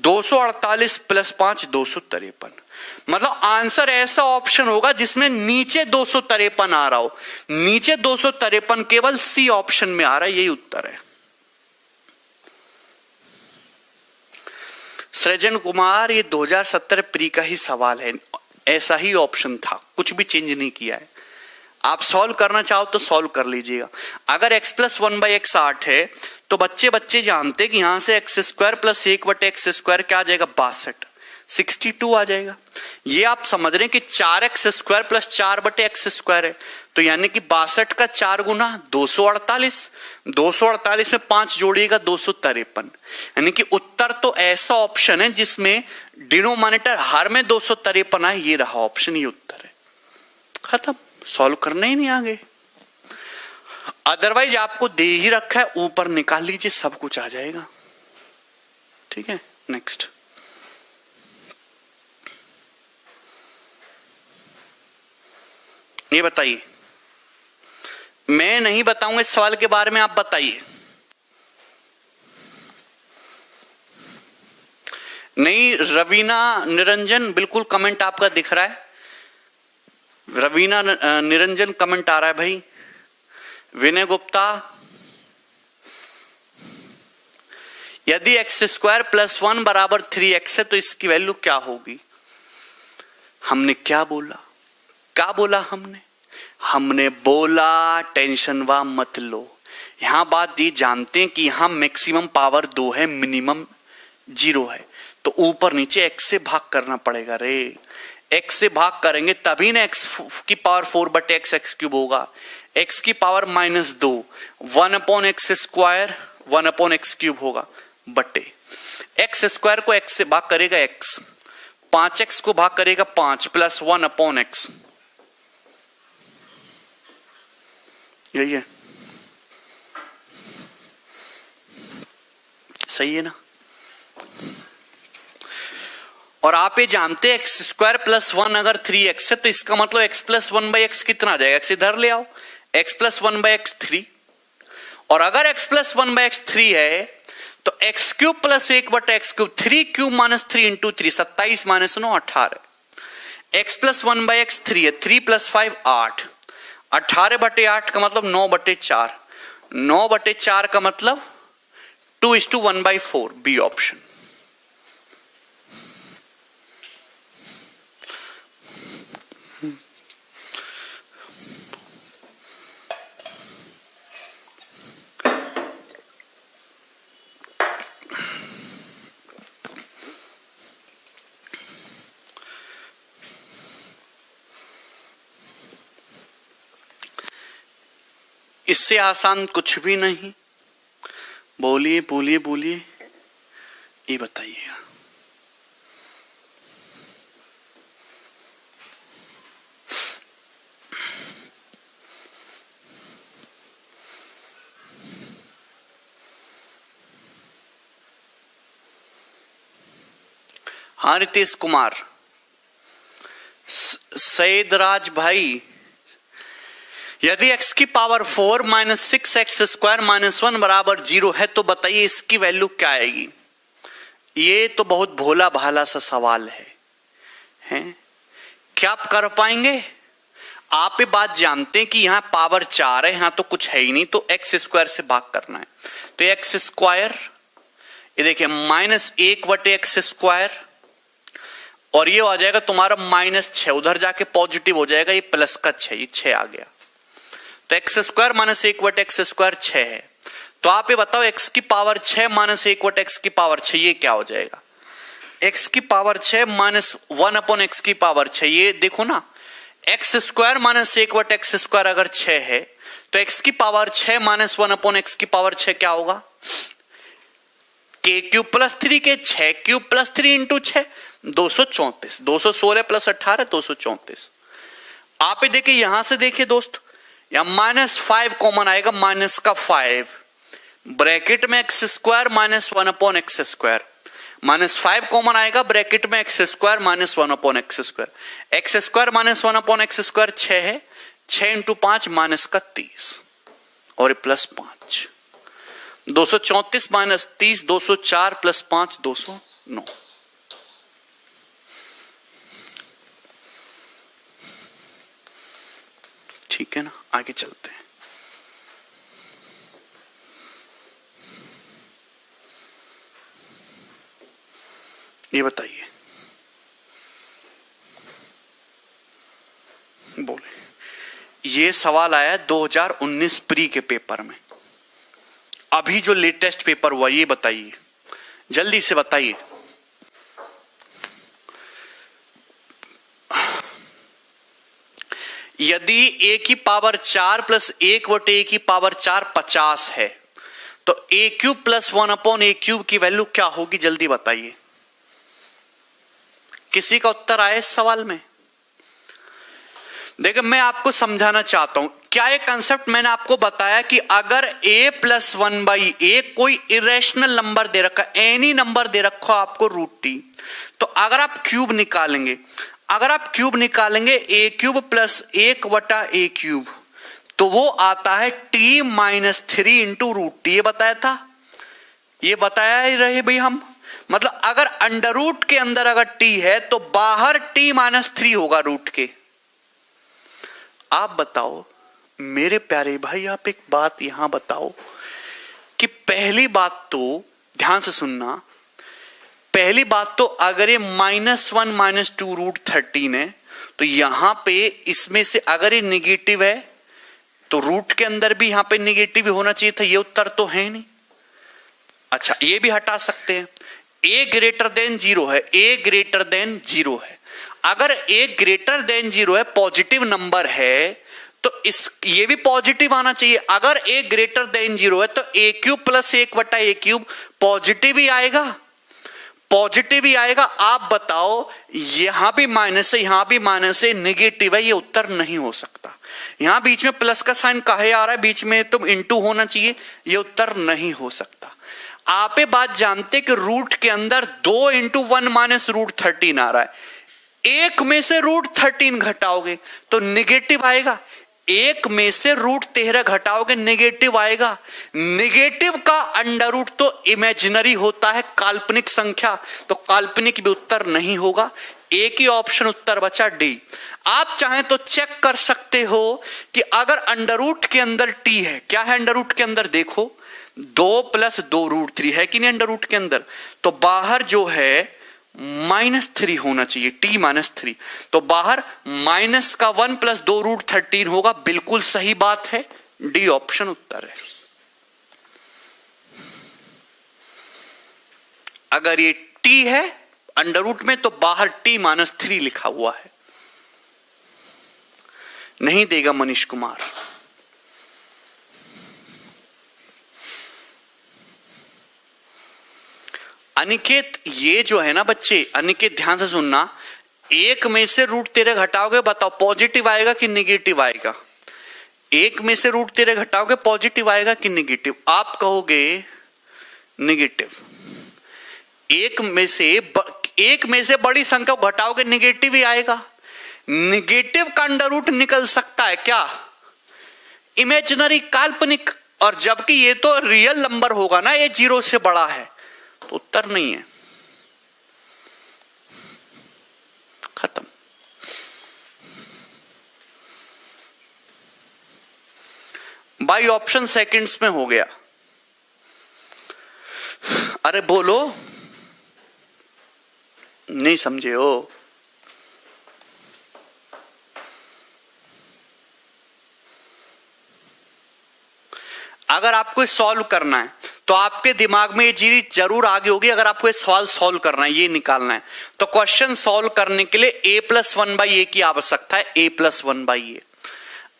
S1: 248 प्लस 5 253। मतलब आंसर ऐसा ऑप्शन होगा जिसमें नीचे 253 आ रहा हो, नीचे 253 केवल सी ऑप्शन में आ रहा है, यही उत्तर है। सृजन कुमार, ये 2070 प्री का ही सवाल है, ऐसा ही ऑप्शन था, कुछ भी चेंज नहीं किया है। आप सॉल्व करना चाहो तो सॉल्व कर लीजिएगा। अगर x प्लस 1/x 8 है तो बच्चे जानते कि यहां से x square plus 1/x square क्या आ जाएगा 62, 62 आ जाएगा। ये आप समझ रहे हैं कि 4x square plus 4/x square है, तो यानी कि 62 का 4 गुना 248, 248 में 5 जोड़िएगा 253, यानी कि उत्तर तो ऐसा ऑप्शन है जिसमें डिनोमिनेटर हर में 253 है, ये रहा ऑप्शन, ये उत्तर है। खत्म, सॉल्व करना ही नहीं आगे। अदरवाइज आपको दे ही रखा है, ऊपर निकाल लीजिए, सब कुछ आ जाएगा। ठीक है, नेक्स्ट। ये बताइए, मैं नहीं बताऊंगा इस सवाल के बारे में, आप बताइए। नहीं, रवीना निरंजन, बिल्कुल कमेंट आपका दिख रहा है, रवीना निरंजन कमेंट आ रहा है भाई। विनय गुप्ता, यदि x स्क्वायर प्लस 1 बराबर 3x है तो इसकी वैल्यू क्या होगी। हमने क्या बोला, क्या बोला हमने बोला टेंशन वा मत लो। यहां बात ये जानते हैं कि यहां मैक्सिमम पावर 2 है, मिनिमम 0 है, तो ऊपर नीचे x से भाग करना पड़ेगा रे। x से भाग करेंगे तभी ना x की पावर 4/x x क्यूब होगा, x की power -2 1/x square 1/x cube होगा, बटे x स्क्वायर को x से भाग करेगा x, 5x को भाग करेगा 5 प्लस 1/x, यही है, सही है ना। और आप ये जानते हैं x स्क्वायर प्लस 1 अगर 3x है तो इसका मतलब x प्लस 1/x कितना आ जाएगा, x इधर ले आओ, x प्लस 1/x 3, और अगर x प्लस 1/x 3 है तो x cube plus 1/x cube, 3 cube minus 3 into 3 27 minus 9 18, x plus 1/x 3 है, 3 प्लस 5 8, 18/8 का मतलब 9/4, 9/4 का मतलब 2:1/4, बी ऑप्शन। इससे आसान कुछ भी नहीं। बोलिए बोलिए बोलिए, ये बताइए। हाँ रितेश कुमार, सैद राज भाई, यदि x की power 4 minus 6x square minus 1 बराबर 0 है तो बताइए इसकी वैल्यू क्या आएगी। ये तो बहुत भोला भाला सा सवाल है? क्या आप कर पाएंगे? आप ये बात जानते हैं कि यहां पावर 4 है, यहां तो कुछ है ही नहीं, तो x स्क्वायर से भाग करना है। तो x स्क्वायर, ये देखिए माइनस 1/x स्क्वायर, और ये आ जाएगा तुम्हारा -6, उधर जाके पॉजिटिव हो जाएगा, ये प्लस का 6, ये 6 आ गया। तो x square minus 1/x square 6 है। तो आप ये बताओ x की पावर 6 माइनस 1/x की पावर 6, ये क्या हो जाएगा? x की पावर 6 माइनस 1/x की पावर 6, ये देखो ना, x square minus 1/x square अगर 6 है तो x की पावर 6 माइनस 1/x की पावर 6 क्या होगा? k³ प्लस 3 के 6³ प्लस 3 इंटू 6 234, 216 प्लस 18 234। आप ये देखिए, यहां से देखिए दोस्त, यहां -5 कॉमन आएगा, माइनस का 5, ब्रैकेट में x square minus 1/x square, -5 common आएगा, ब्रैकेट में x square minus 1/x square, x square minus 1/x square 6 है, 6 इंटू 5 माइनस का 30 और प्लस 5, 234 माइनस 30 204 प्लस 5 209। ठीक है ना, आगे चलते हैं। ये बताइए, बोले, ये सवाल आया 2019 प्री के पेपर में। अभी जो लेटेस्ट पेपर हुआ, ये बताइए, जल्दी से बताइए। यदि a की पावर 4 प्लस 1/a की पावर 4 50 है तो a³ प्लस 1/a³ की वैल्यू क्या होगी? जल्दी बताइए। किसी का उत्तर आया इस सवाल में? देखिए, मैं आपको समझाना चाहता हूं, क्या ये कंसेप्ट मैंने आपको बताया कि अगर a प्लस 1/a कोई इरेशनल नंबर दे रखा, एनी नंबर दे रखा आपको √t, तो अगर आप क्यूब निकालेंगे, a³ प्लस 1/a³ तो वो आता है t-3 इंटू √t। ये बताया था, ये बताया ही रहे भाई हम। मतलब अगर अंडर रूट के अंदर अगर t है तो बाहर t-3 होगा रूट के। आप बताओ मेरे प्यारे भाई, आप एक बात यहां बताओ कि पहली बात तो ध्यान से सुनना, पहली बात तो अगर ये -1 -2 √13 है तो यहां पे इसमें से अगर ये निगेटिव है तो रूट के अंदर भी यहां पे निगेटिव होना चाहिए था, ये उत्तर तो है नहीं। अच्छा, ये भी हटा सकते हैं, a ग्रेटर देन 0 है, a ग्रेटर देन 0 है। अगर a ग्रेटर देन 0 है, पॉजिटिव नंबर है, तो ये भी पॉजिटिव आना चाहिए। अगर a ग्रेटर देन 0 है तो a³ प्लस 1/a³ पॉजिटिव ही आएगा, पॉजिटिव ही आएगा। आप बताओ, यहां भी माइनस है, यहां भी माइनस है, निगेटिव है, ये उत्तर नहीं हो सकता। यहां बीच में प्लस का साइन काहे आ रहा है? बीच में तुम इंटू होना चाहिए, ये उत्तर नहीं हो सकता। आप ये बात जानते कि रूट के अंदर 2 इंटू 1 माइनस √13 आ रहा है, एक में से √13 घटाओगे तो निगेटिव आएगा, एक में से √13 घटाओगे निगेटिव आएगा। निगेटिव का अंडर रूट तो इमेजिनरी होता है, काल्पनिक संख्या, तो काल्पनिक भी उत्तर नहीं होगा। एक ही ऑप्शन उत्तर बचा डी। आप चाहें तो चेक कर सकते हो कि अगर अंडर रूट के अंदर t है, क्या है अंडर रूट के अंदर? देखो 2 + 2 √3 है कि नहीं अंडर रूट के अंदर, तो बाहर जो है -3 होना चाहिए, t-3। तो बाहर माइनस का 1 प्लस 2√13 होगा। बिल्कुल सही बात है, डी ऑप्शन उत्तर है। अगर ये t है अंडर रूट में तो बाहर t-3 लिखा हुआ है। नहीं देगा मनीष कुमार। अनिकेत, ये जो है ना बच्चे, अनिकेत ध्यान से सुनना, एक में से √13 घटाओगे, बताओ पॉजिटिव आएगा कि निगेटिव आएगा? एक में से √13 घटाओगे पॉजिटिव आएगा कि निगेटिव? आप कहोगे निगेटिव। एक में से बड़ी संख्या घटाओगे निगेटिव ही आएगा। निगेटिव का अंडर रूट निकल सकता है क्या? इमेजिनरी, काल्पनिक। और जबकि ये तो रियल नंबर होगा ना, ये 0 से बड़ा है, तो उत्तर नहीं है। खत्म। बाई ऑप्शन सेकंड्स में हो गया। अरे बोलो, नहीं समझे हो? अगर आपको सॉल्व करना है तो आपके दिमाग में ये चीज जरूर आगे होगी। अगर आपको ये सवाल सॉल्व करना है, ये निकालना है, तो क्वेश्चन सॉल्व करने के लिए a+1/a की आवश्यकता है। a+1/a।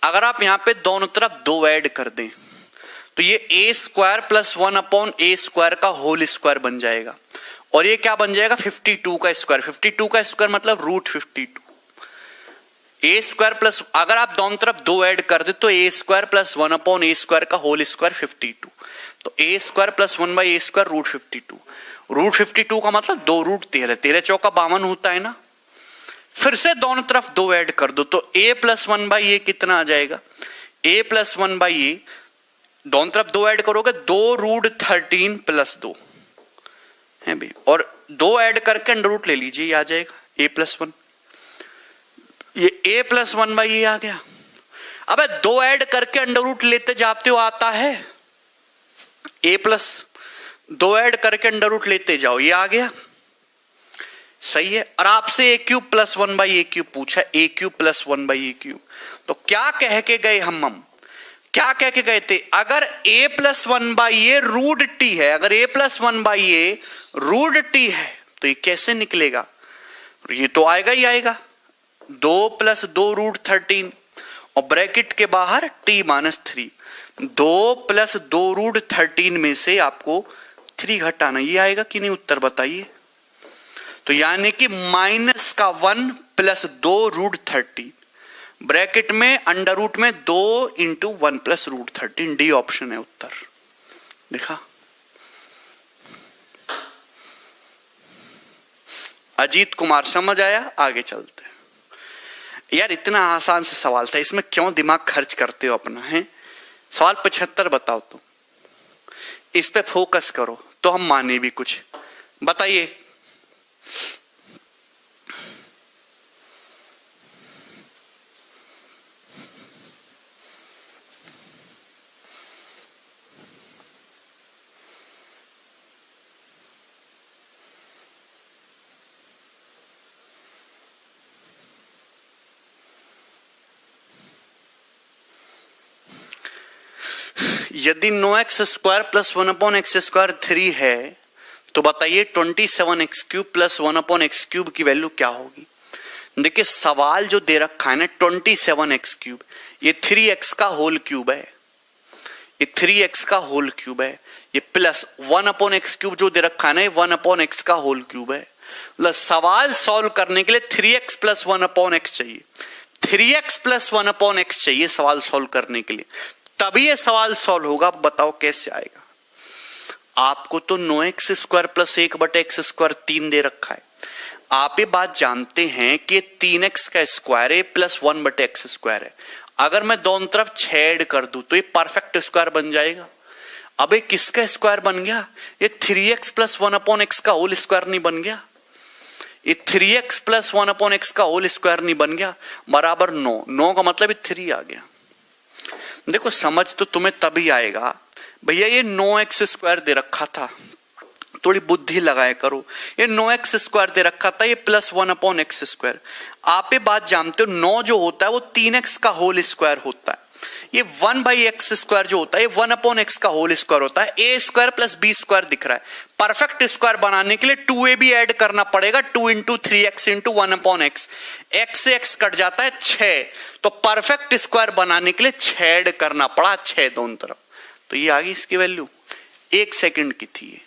S1: अगर आप यहां पे दोनों तरफ 2 ऐड कर दें तो ये a² + 1/a² का होल स्क्वायर बन जाएगा। और ये क्या बन जाएगा? 52 का स्क्वायर। 52 का स्क्वायर मतलब √52। a² प्लस, अगर आप दोनों तरफ 2 ऐड कर दे तो a² + 1/a² का होल स्क्वायर 52। तो a² + 1/a² √52। √52 का मतलब 2√13। 13 चौका 52 होता है ना। फिर से दोनों तरफ 2 ऐड कर दो तो a + 1/a कितना आ जाएगा? a + 1/a, दोनों तरफ 2 ऐड करोगे 2√13 + 2 है भी, और 2 ऐड करके अंडर रूट ले लीजिए, ये आ जाएगा a + 1। ये a + 1/a आ गया। अबे 2 ऐड करके अंडर रूट लेते जाते हो, आता है a+, 2 ऐड करके अंडर रूट लेते जाओ, ये आ गया। सही है। और आपसे a³ + 1/a³ पूछा, a³ + 1/a³। तो क्या कह के गए हम क्या कह के गए थे? अगर a + 1/a √t है, अगर a + 1/a √t है तो ये कैसे निकलेगा? ये तो आएगा ही आएगा, 2 + 2√13 और ब्रैकेट के बाहर t-3। 2 + 2√13 में से आपको 3 घटाना, ये आएगा कि नहीं? उत्तर बताइए। तो यानी कि -1 + 2√13 ब्रैकेट में अंडर रूट में 2 × 1 + √13। डी ऑप्शन है उत्तर। देखा? अजीत कुमार, समझ आया? आगे चलते हैं। यार इतना आसान से सवाल था, इसमें क्यों दिमाग खर्च करते हो अपना? है सवाल 75 बताओ, तो इस पे फोकस करो तो हम माने भी कुछ। बताइए। यदि 9x² + 1/x² 3 है तो बताइए 27x³ + 1/x³ की वैल्यू क्या होगी? देखिए सवाल जो दे रखा है ना 27x³, ये 3x का होल क्यूब है, ये 3x का होल क्यूब है। ये प्लस 1/x³ जो दे रखा है ना, ये 1/x का होल क्यूब है। मतलब सवाल सॉल्व करने के लिए 3x + 1/x चाहिए, 3x + 1/x चाहिए सवाल सॉल्व करने के लिए, तभी ये सवाल सॉल्व होगा। बताओ कैसे आएगा? आपको तो 9x² + 1/x² 3 दे रखा है। आप ये बात जानते हैं कि 3x का स्क्वायर है प्लस 1/x² है। अगर मैं दोनों तरफ 6 ऐड कर दूं तो ये परफेक्ट स्क्वायर बन जाएगा। अब ये किसका स्क्वायर बन गया? ये 3x + 1/x का होल स्क्वायर नहीं बन गया? ये 3x + 1/x का होल स्क्वायर नहीं बन गया? बराबर 9। 9 का मतलब ये 3 आ गया। देखो समझ तो तुम्हें तभी आएगा, भैया ये 9x² दे रखा था थोड़ी बुद्धि लगाया करो। ये 9x स्क्वायर दे रखा था, ये प्लस 1/x²। आप ये बात जानते हो 9 जो होता है वो 3x का होल स्क्वायर होता है। ये 1/x² जो होता है ये 1/x का होल स्क्वायर होता है। a² प्लस b² दिख रहा है। परफेक्ट स्क्वायर बनाने के लिए 2ab ऐड करना पड़ेगा, 2 × 3x × 1/x। x से x कट जाता है 6, तो परफेक्ट स्क्वायर बनाने के लिए 6 ऐड करना पड़ा, 6 दोनों तरफ। तो ये आ गई इसकी वैल्यू, 1 सेकंड की थी ये।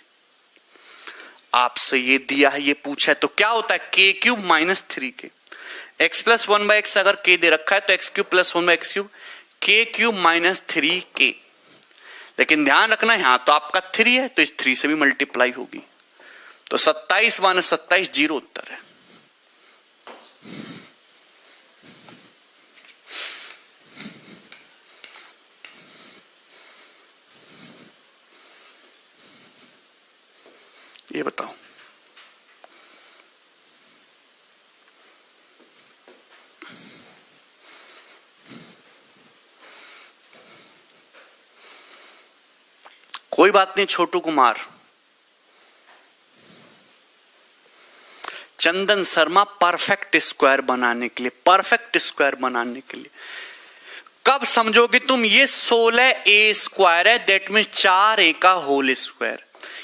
S1: आपसे ये दिया है, ये पूछा है, तो क्या होता है k³ - 3k। x + 1/x अगर k दे रखा है तो x³ + 1/x³, k³ - 3k। लेकिन ध्यान रखना यहां तो आपका 3 है तो इस 3 से भी मल्टीप्लाई होगी, तो 27 - 27 0 उत्तर है। ये बताओ, कोई बात नहीं। छोटू कुमार, चंदन शर्मा, परफेक्ट स्क्वायर बनाने के लिए, परफेक्ट स्क्वायर बनाने के लिए कब समझोगे तुम, ये 16a² है, दैट मीन 4a का होल स्क्वायर।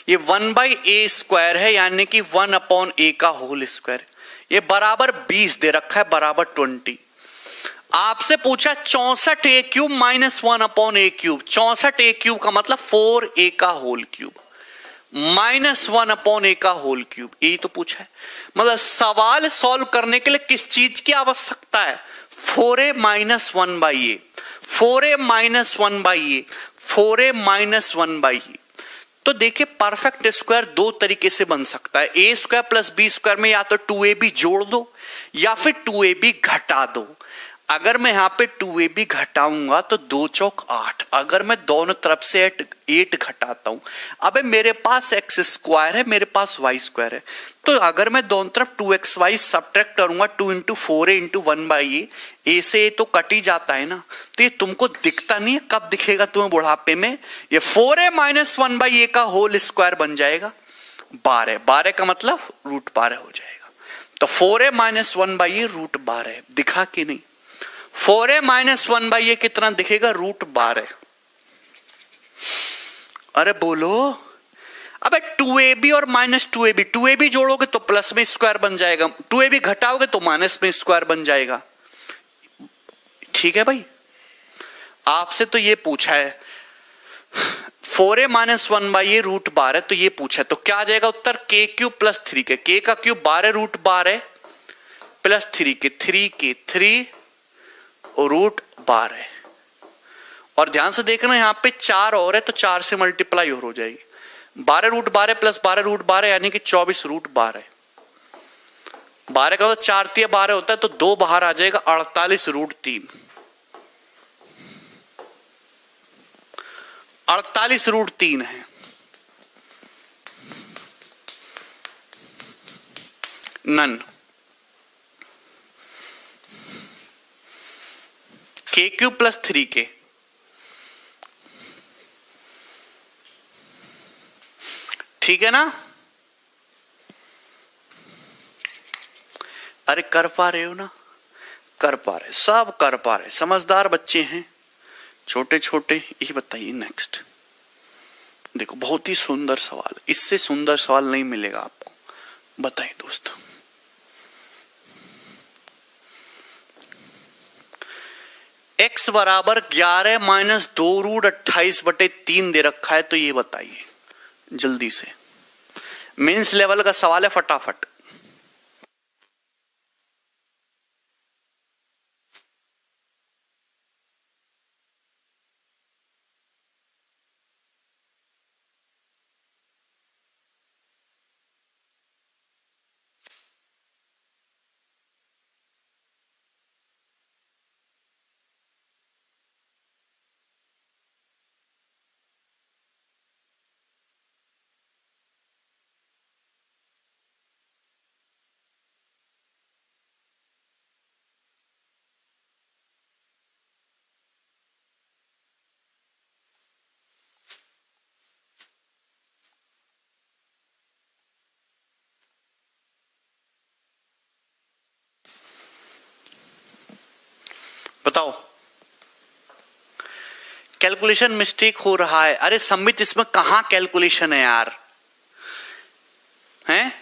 S1: ये 1/a² है, यानी कि 1/a का होल स्क्वायर। ये बराबर 20 दे रखा है, बराबर 20। आपसे पूछा 64a³ - 1/a³। 64a³ का मतलब 4a का होल क्यूब -1/a का होल क्यूब, यही तो पूछा है। मतलब सवाल सॉल्व करने के लिए किस चीज की आवश्यकता है, 4a - 1/a, 4a - 1/a, 4a - 1/a। तो देखिए परफेक्ट स्क्वायर दो तरीके से बन सकता है, a² + b² में या तो 2ab जोड़ दो या फिर 2ab घटा दो। अगर मैं यहां पे 2ab घटाऊंगा तो 2 चौक 8, अगर मैं दोनों तरफ से 8 घटाता हूं, अबे मेरे पास x² है, मेरे पास y² है, तो अगर मैं दोनों तरफ 2xy सब्ट्रैक्ट करूंगा, 2 × 4a × 1/a, a से a तो कट ही जाता है ना, तो ये तुमको दिखता नहीं है, कब दिखेगा तुम्हें बुढ़ापे में, ये 4a - 1/a का होल स्क्वायर बन जाएगा 12। 12 का मतलब √12 हो जाएगा। तो 4a - 1/a √12 दिखा कि नहीं। 4a - 1/a कितना दिखेगा, √12। अरे बोलो, अबे 2ab और -2ab, 2ab जोड़ोगे तो प्लस में स्क्वायर बन जाएगा, 2ab घटाओगे तो माइनस में स्क्वायर बन जाएगा। ठीक है भाई, आपसे तो ये पूछा है 4a - 1/a √12, तो ये पूछा है, तो क्या आ जाएगा उत्तर, k³ + 3k। k का क्यूब 12 √12 प्लस 3k, 3k 3 और √12। और ध्यान से देखना यहां पे 4 और है, तो 4 से मल्टीप्लाई और हो जाएगी, 12 √12 प्लस 12 √12 यानी कि 24 √12। 12 का तो 4 × 12 होता है, तो 2 बाहर आ जाएगा, 48 √3। 48 √3 है। नन। k³ + 3k, ठीक है ना। अरे कर पा रहे हो ना, कर पा रहे, सब कर पा रहे, समझदार बच्चे हैं, छोटे छोटे। ये बताइए नेक्स्ट, देखो बहुत ही सुंदर सवाल, इससे सुंदर सवाल नहीं मिलेगा आपको। बताइए दोस्त, x बराबर 11 - 2√28/3 दे रखा है, तो ये बताइए जल्दी से, मेंस लेवल का सवाल है, फटाफट। बताओ, कैलकुलेशन मिस्टेक हो रहा है। अरे संबित इसमें कहां कैलकुलेशन है यार, हैं?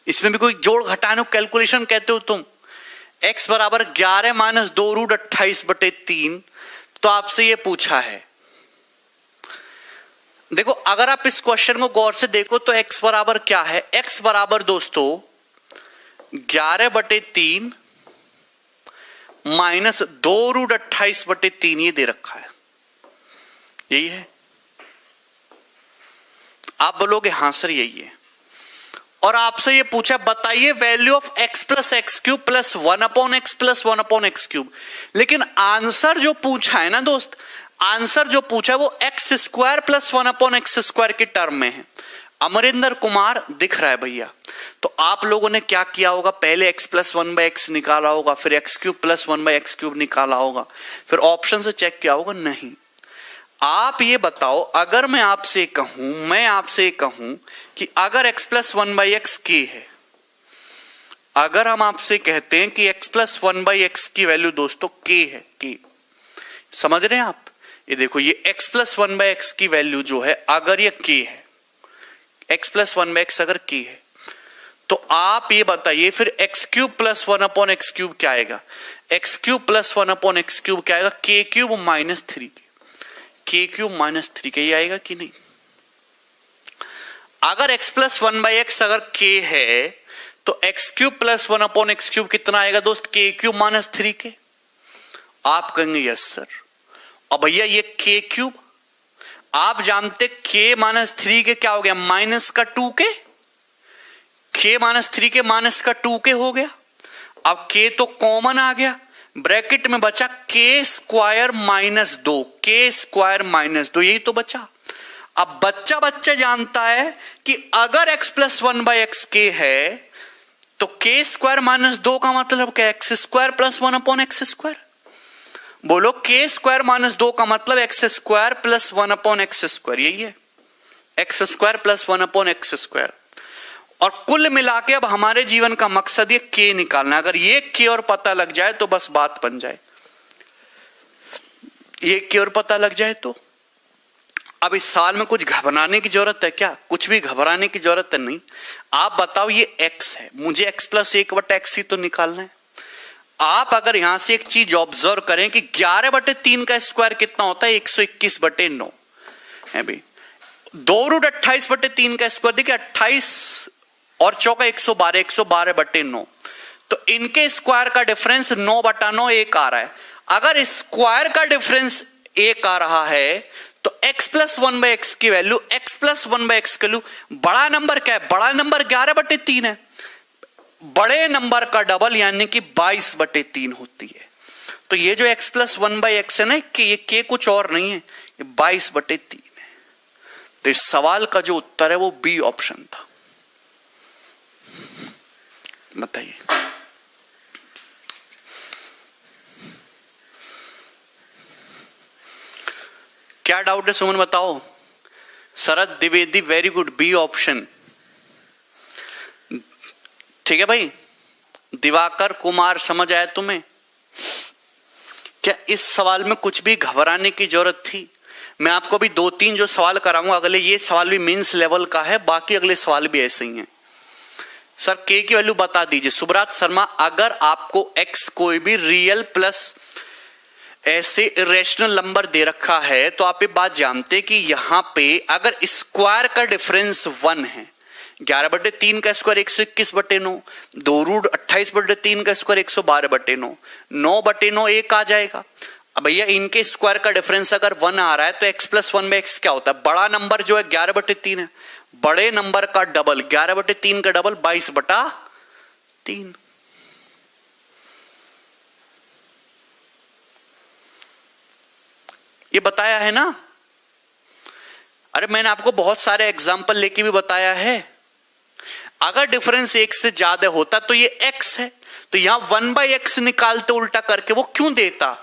S1: इसमें भी कोई जोड़ घटाने को कैलकुलेशन कहते हो तुम। x बराबर 11 माइनस 2 रूट 28/3, तो आपसे ये पूछा है। देखो अगर आप इस क्वेश्चन को गौर से देखो तो x बराबर क्या है, x बराबर दोस्तों 11/3 माइनस 2 रूट 28/3 ये दे रखा है, यही है। आप बोलोगे हाँ सर यही है, और आपसे ये पूछा बताइए value of x plus x cube plus 1/x plus 1/x cube. लेकिन आंसर जो पूछा है ना दोस्त, आंसर जो पूछा है वो x square plus 1/x square के टर्म में है। अमरिंदर कुमार दिख रहा है भैया, तो आप लोगों ने क्या किया होगा, पहले x प्लस 1/x निकाला होगा, फिर x cube plus 1/x cube निकाला होगा, फिर ऑप्शन से चेक किया होगा। नहीं, आप ये बताओ, अगर मैं आपसे कहूं कि अगर x प्लस 1/x k है, अगर हम आपसे कहते हैं कि x प्लस 1/x की वैल्यू दोस्तों k है, k समझ रहे हैं आप? ये देखो ये x प्लस 1/x की वैल्यू जो है अगर ये k है, x प्लस 1/x अगर k है, तो आप ये बताइए फिर x cube plus 1/x cube क्या आएगा, x cube plus 1/x cube क्या आएगा, k cube minus 3k, k cube minus 3k ये आएगा कि नहीं? अगर x प्लस 1/x अगर k है तो x cube plus 1/x cube कितना आएगा दोस्त, k क्यूब माइनस 3k। आप कहेंगे यस सर। और भैया ये k क्यूब आप जानते k माइनस 3k क्या हो गया, माइनस का 2k, k minus 3k minus का 2k हो गया। अब k तो कॉमन आ गया, ब्रैकेट में बचा k square minus 2, k square minus 2, यही तो बचा। अब बच्चा जानता है कि अगर x प्लस 1/x k है तो k स्क्वायर माइनस 2 का मतलब क्या, x square plus 1/x square. बोलो k स्क्वायर माइनस 2 का मतलब x square plus 1/x square, यही है, x square plus 1/x square. और कुल मिला के अब हमारे जीवन का मकसद ये k निकालना। अगर ये k और पता लग जाए तो बस बात बन जाए, ये k और पता लग जाए तो अब इस साल में कुछ घबराने की जरूरत है क्या? कुछ भी घबराने की जरूरत नहीं। आप बताओ ये x है, मुझे x प्लस 1/x ही तो निकालना है। आप अगर यहां से एक चीज ऑब्जर्व करें कि 11/3 का स्क्वायर कितना होता है, 121/9 है भाई। 2 रूट 28/3 का स्क्वायर देखिए 28 और चौका 112, 112/9, तो इनके स्क्वायर का डिफरेंस 9/9 1 आ रहा है। अगर स्क्वायर का डिफरेंस 1 आ रहा है तो x प्लस 1/x की वैल्यू, x प्लस 1/x की वैल्यू, बड़ा नंबर क्या है, बड़ा नंबर 11/3 है, बड़े नंबर का डबल यानी कि 22/3 होती है। तो ये जो x प्लस 1/x है ना, कि ये k कुछ और नहीं है, ये 22/3 है। तो इस सवाल का जो उत्तर है वो बी ऑप्शन था। बताइए क्या डाउट है सुमन, बताओ। Sharad Dwivedi very good, b option, ठीक है भाई। दिवाकर कुमार समझ आया तुम्हें? क्या इस सवाल में कुछ भी घबराने की जरूरत थी? मैं आपको भी 2-3 जो सवाल कराऊंगा अगले, ये सवाल भी मेंस लेवल का है, बाकी अगले सवाल भी ऐसे ही हैं। सर k की वैल्यू बता दीजिए। सुब्रात शर्मा, अगर आपको x कोई भी रियल प्लस ऐसे इरेशनल नंबर दे रखा है तो आप ये बात जानते कि यहां पे अगर स्क्वायर का डिफरेंस 1 है, 11/3 का स्क्वायर 121/9, 2 रूट 28/3 का स्क्वायर 112/9, 9/9 1 आ जाएगा। अब भैया इनके स्क्वायर का डिफरेंस अगर 1 आ रहा है तो x प्लस 1/x क्या होता है, बड़ा नंबर जो है 11/3 है, बड़े नंबर का डबल 11/3 का डबल 22/3। ये बताया है ना? अरे मैंने आपको बहुत सारे एग्जाम्पल लेके भी बताया है। अगर डिफरेंस 1 से ज्यादा होता तो ये x है, तो यहां 1/x निकालते उल्टा करके, वो क्यों देता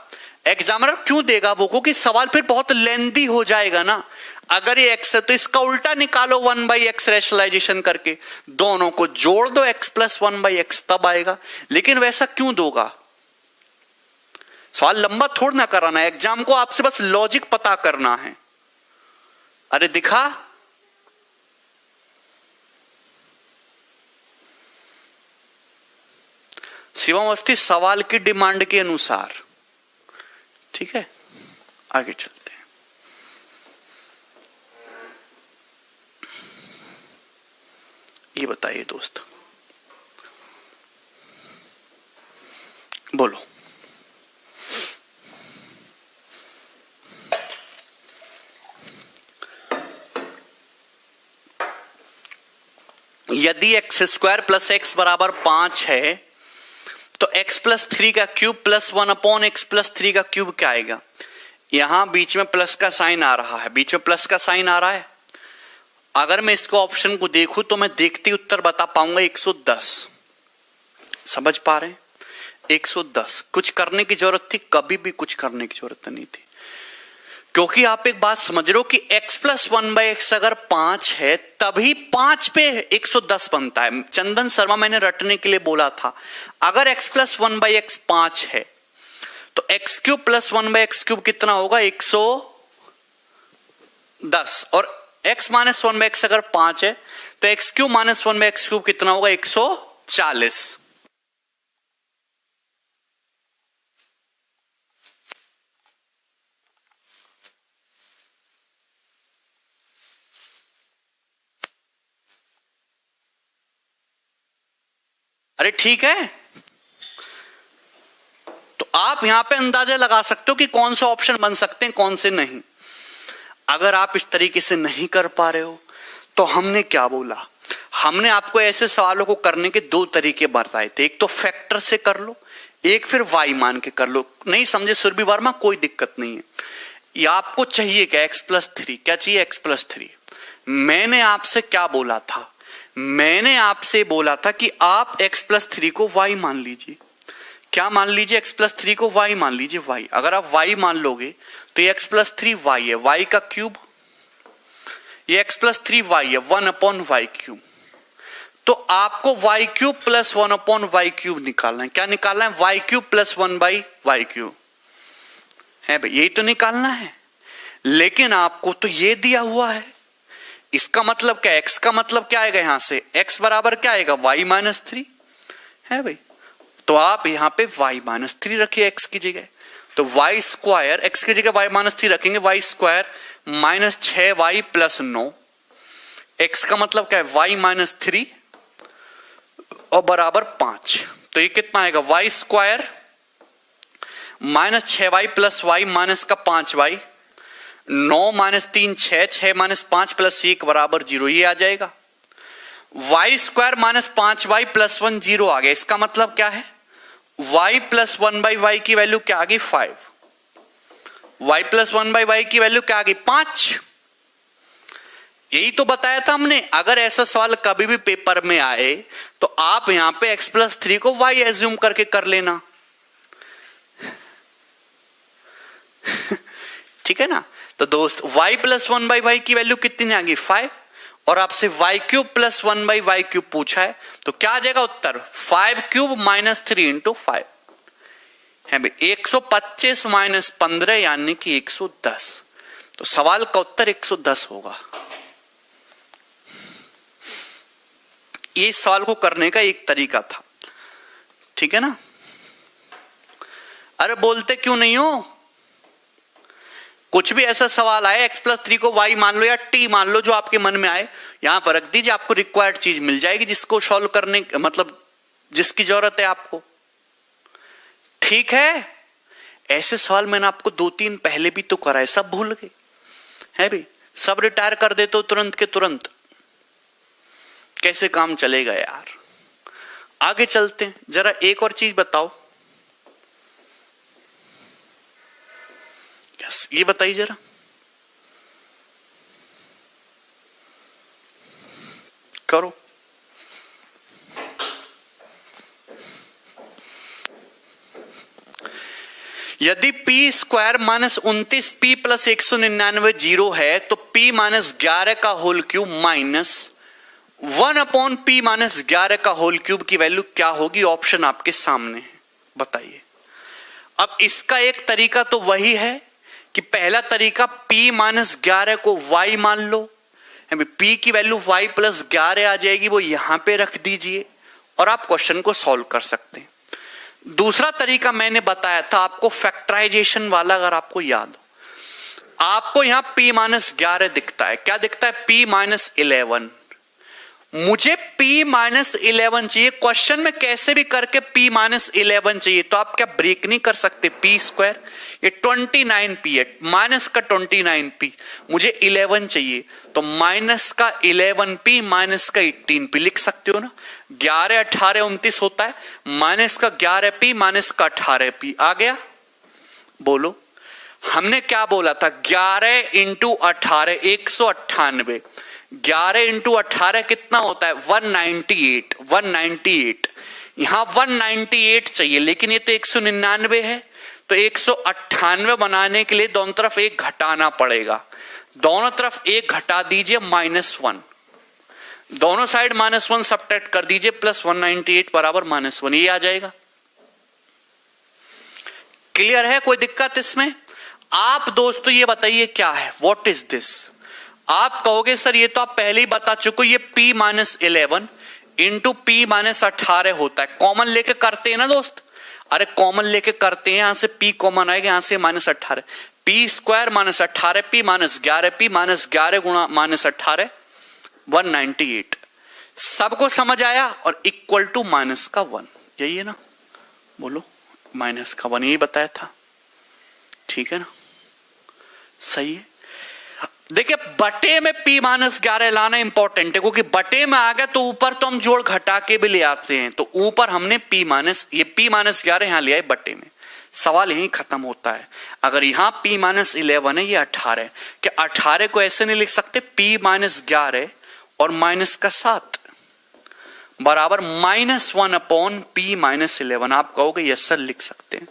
S1: एग्जामिनर, क्यों देगा वो? क्योंकि सवाल फिर बहुत लेंदी हो जाएगा ना। अगर ये x है तो इसका उल्टा निकालो 1/x रैशनलाइजेशन करके, दोनों को जोड़ दो x प्लस 1/x, तब आएगा। लेकिन वैसा क्यों दोगा? सवाल लंबा थोड़ा ना कराना है, एग्जाम को आपसे बस लॉजिक पता करना है। अरे दिखा, शिवम अवस्थी सवाल की डिमांड के अनुसार। ठीक है, आगे चलते हैं। ये बताइए दोस्त, बोलो। यदि एक्स स्क्वायर प्लस एक्स बराबर 5 है तो एक्स प्लस 3 का cube plus 1 upon x plus 3 का क्यूब क्या आएगा? यहां बीच में प्लस का साइन आ रहा है, बीच में प्लस का साइन आ रहा है। अगर मैं इसको ऑप्शन को देखूं तो मैं देखते ही उत्तर बता पाऊंगा 110। समझ पा रहे हैं? 110। कुछ करने की जरूरत थी? कभी भी कुछ करने की जरूरत नहीं थी, क्योंकि आप एक बात समझ रहे हो कि x प्लस 1/x अगर 5 है तभी 5 पे 110 बनता है। चंदन शर्मा मैंने रटने के लिए बोला था, अगर x प्लस 1/x 5 है तो x cube plus 1/x cube कितना होगा? 110। और x माइनस 1/x अगर 5 है तो x cube minus 1/x cube कितना होगा? 140। अरे ठीक है, तो आप यहां पे अंदाजा लगा सकते हो कि कौन सा ऑप्शन बन सकते हैं, कौन से नहीं। अगर आप इस तरीके से नहीं कर पा रहे हो तो हमने क्या बोला? हमने आपको ऐसे सवालों को करने के 2 तरीके बताए थे। एक तो फैक्टर से कर लो, एक फिर y मान के कर लो। नहीं समझे सुरभि वर्मा, कोई दिक्कत नहीं है। या आपको चाहिए क्या? x plus 3। क्या चाहिए? x plus 3। मैंने आपसे क्या बोला था? मैंने आपसे बोला था कि आप x प्लस 3 को y मान लीजिए। क्या मान लीजिए? x प्लस 3 को y मान लीजिए, y। अगर आप y मान लोगे तो ये x प्लस 3 y है, y का क्यूब, ये x प्लस 3 y है, 1 अपॉन y क्यूब। तो आपको y cube plus 1 upon y cube निकालना है। क्या निकालना है? y cube plus 1/y cube है भाई, यही तो निकालना है। लेकिन आपको तो ये दिया हुआ है, इसका मतलब क्या? x का मतलब क्या आएगा? यहां से x बराबर क्या आएगा? y माइनस 3 है भाई। तो आप यहां पे y माइनस 3 रखिए x की जगह। तो y स्क्वायर, x की जगह y माइनस 3 रखेंगे, y square minus 6y plus 9। x का मतलब क्या है? y माइनस 3 और बराबर 5। तो ये कितना आएगा? y square minus 6y plus y minus का 5y, 9 माइनस 3 6, 6 माइनस 5 प्लस 1 बराबर 0। ये आ जाएगा y square minus 5y plus 1 0 आ गया। इसका मतलब क्या है? y प्लस 1/y की वैल्यू क्या आ गई? 5। y प्लस 1/y की वैल्यू क्या आ गई? 5। यही तो बताया था हमने। अगर ऐसा सवाल कभी भी पेपर में आए तो आप यहां पे x प्लस 3 को y एज्यूम करके कर लेना। ठीक है ना? तो दोस्त y प्लस 1/y की वैल्यू कितनी आ गई? 5। और आपसे y cube plus 1/y cube पूछा है, तो क्या आ जाएगा उत्तर? 5 क्यूब माइनस 3 इंटू 5 है भाई, 125 माइनस 15 यानी कि 110। तो सवाल का उत्तर 110 होगा। ये सवाल को करने का एक तरीका था, ठीक है ना? अरे बोलते क्यों नहीं हो? कुछ भी ऐसा सवाल आए, x प्लस 3 को y मान लो या t मान लो, जो आपके मन में आए यहां पर रख दीजिए, आपको रिक्वायर्ड चीज मिल जाएगी जिसको सॉल्व करने, मतलब जिसकी जरूरत है आपको। ठीक है, ऐसे सवाल मैंने आपको 2-3 पहले भी तो कराए, सब भूल गए है भाई, सब रिटायर कर देते हो तुरंत के तुरंत। कैसे काम चलेगा यार? आगे चलते हैं, जरा एक और चीज बताओ। यस, ये बताइए जरा। करो। यदि p square minus 29 p plus 199 zero है तो p माइनस 11 का whole cube minus 1 upon p minus 11 का होल क्यूब की वैल्यू क्या होगी? ऑप्शन आपके सामने है, बताइए। अब इसका एक तरीका तो वही है कि पहला तरीका p माइनस 11 को y मान लो, p की वैल्यू y प्लस 11 आ जाएगी, वो यहां पे रख दीजिए और आप क्वेश्चन को सॉल्व कर सकते हैं। दूसरा तरीका मैंने बताया था आपको फैक्टराइजेशन वाला, अगर आपको याद हो, आपको यहां p माइनस 11 दिखता है, क्या दिखता है, p माइनस 11। मुझे p माइनस 11 चाहिए, क्वेश्चन में कैसे भी करके p माइनस 11 चाहिए, तो आप क्या ब्रेक नहीं कर सकते, p स्क्वायर, ये 29p है, माइनस का 29p, मुझे 11 चाहिए, तो माइनस का 11p माइनस का 18p लिख सकते हो ना। 11 18 29 होता है, माइनस का 11p माइनस का 18p आ गया। बोलो हमने क्या बोला था, 11 इंटू 18 198, 11 इंटू 18 कितना होता है 198, 198, यहां 198 चाहिए, लेकिन ये तो 199 है, तो 198 बनाने के लिए दोनों तरफ एक घटाना पड़ेगा, दोनों तरफ एक घटा दीजिए -1, दोनों साइड -1 सब्ट्रैक्ट कर दीजिए, प्लस 198 बराबर -1, ये आ जाएगा। क्लियर है, कोई दिक्कत इसमें? आप दोस्तों ये बताइए क्या है, व्हाट इज दिस? आप कहोगे सर ये तो आप पहले ही बता चुके, ये p minus 11 into p minus 18 होता है, कॉमन लेके करते हैं ना दोस्त, अरे कॉमन लेके करते हैं, यहां से p कॉमन आएगा, यहां से -18, p square minus 18p minus 11p minus 11 गुणा माइनस 18 198, सबको समझ आया, और इक्वल टू माइनस का 1, यही है ना, बोलो माइनस का 1, यही बताया था, ठीक है ना, सही है। देखिए बटे में p माइनस 11 लाना इंपॉर्टेंट है, क्योंकि बटे में आ गया तो ऊपर तो हम जोड़ घटा के भी ले आते हैं, तो ऊपर हमने p माइनस 11 यहां लिया है बटे में, सवाल यहीं खत्म होता है। अगर यहां p माइनस 11 है, ये 18 है, कि 18 को ऐसे नहीं लिख सकते, p माइनस 11 और माइनस का 7 बराबर -1 अपॉन p माइनस 11, आप कहोगे यस सर लिख सकते हैं।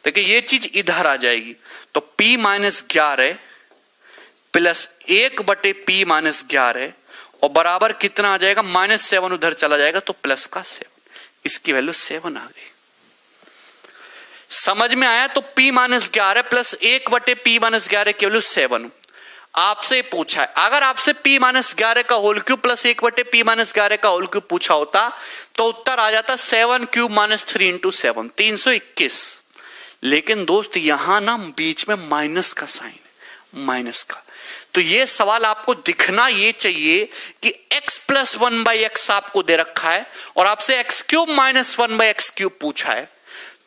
S1: देखिए ये चीज इधर आ जाएगी, तो p माइनस 11 प्लस 1 बटे p माइनस 11 और बराबर कितना आ जाएगा, -7 उधर चला जाएगा, तो प्लस का 7, इसकी वैल्यू 7 आ गई। समझ में आया? तो p माइनस 11 प्लस 1 बटे p माइनस 11 की वैल्यू 7। आपसे पूछा है, अगर आपसे p माइनस 11 का होल क्यूब प्लस 1 बटे p माइनस 11 का होल क्यूब पूछा होता, तो उत्तर आ जाता 7 क्यूब माइनस 3 इंटू 7, 321। लेकिन दोस्त यहां ना बीच में माइनस का साइन है, माइनस का, तो ये सवाल आपको दिखना ये चाहिए कि x प्लस 1/x आपको दे रखा है और आपसे x cube minus 1/x cube पूछा है,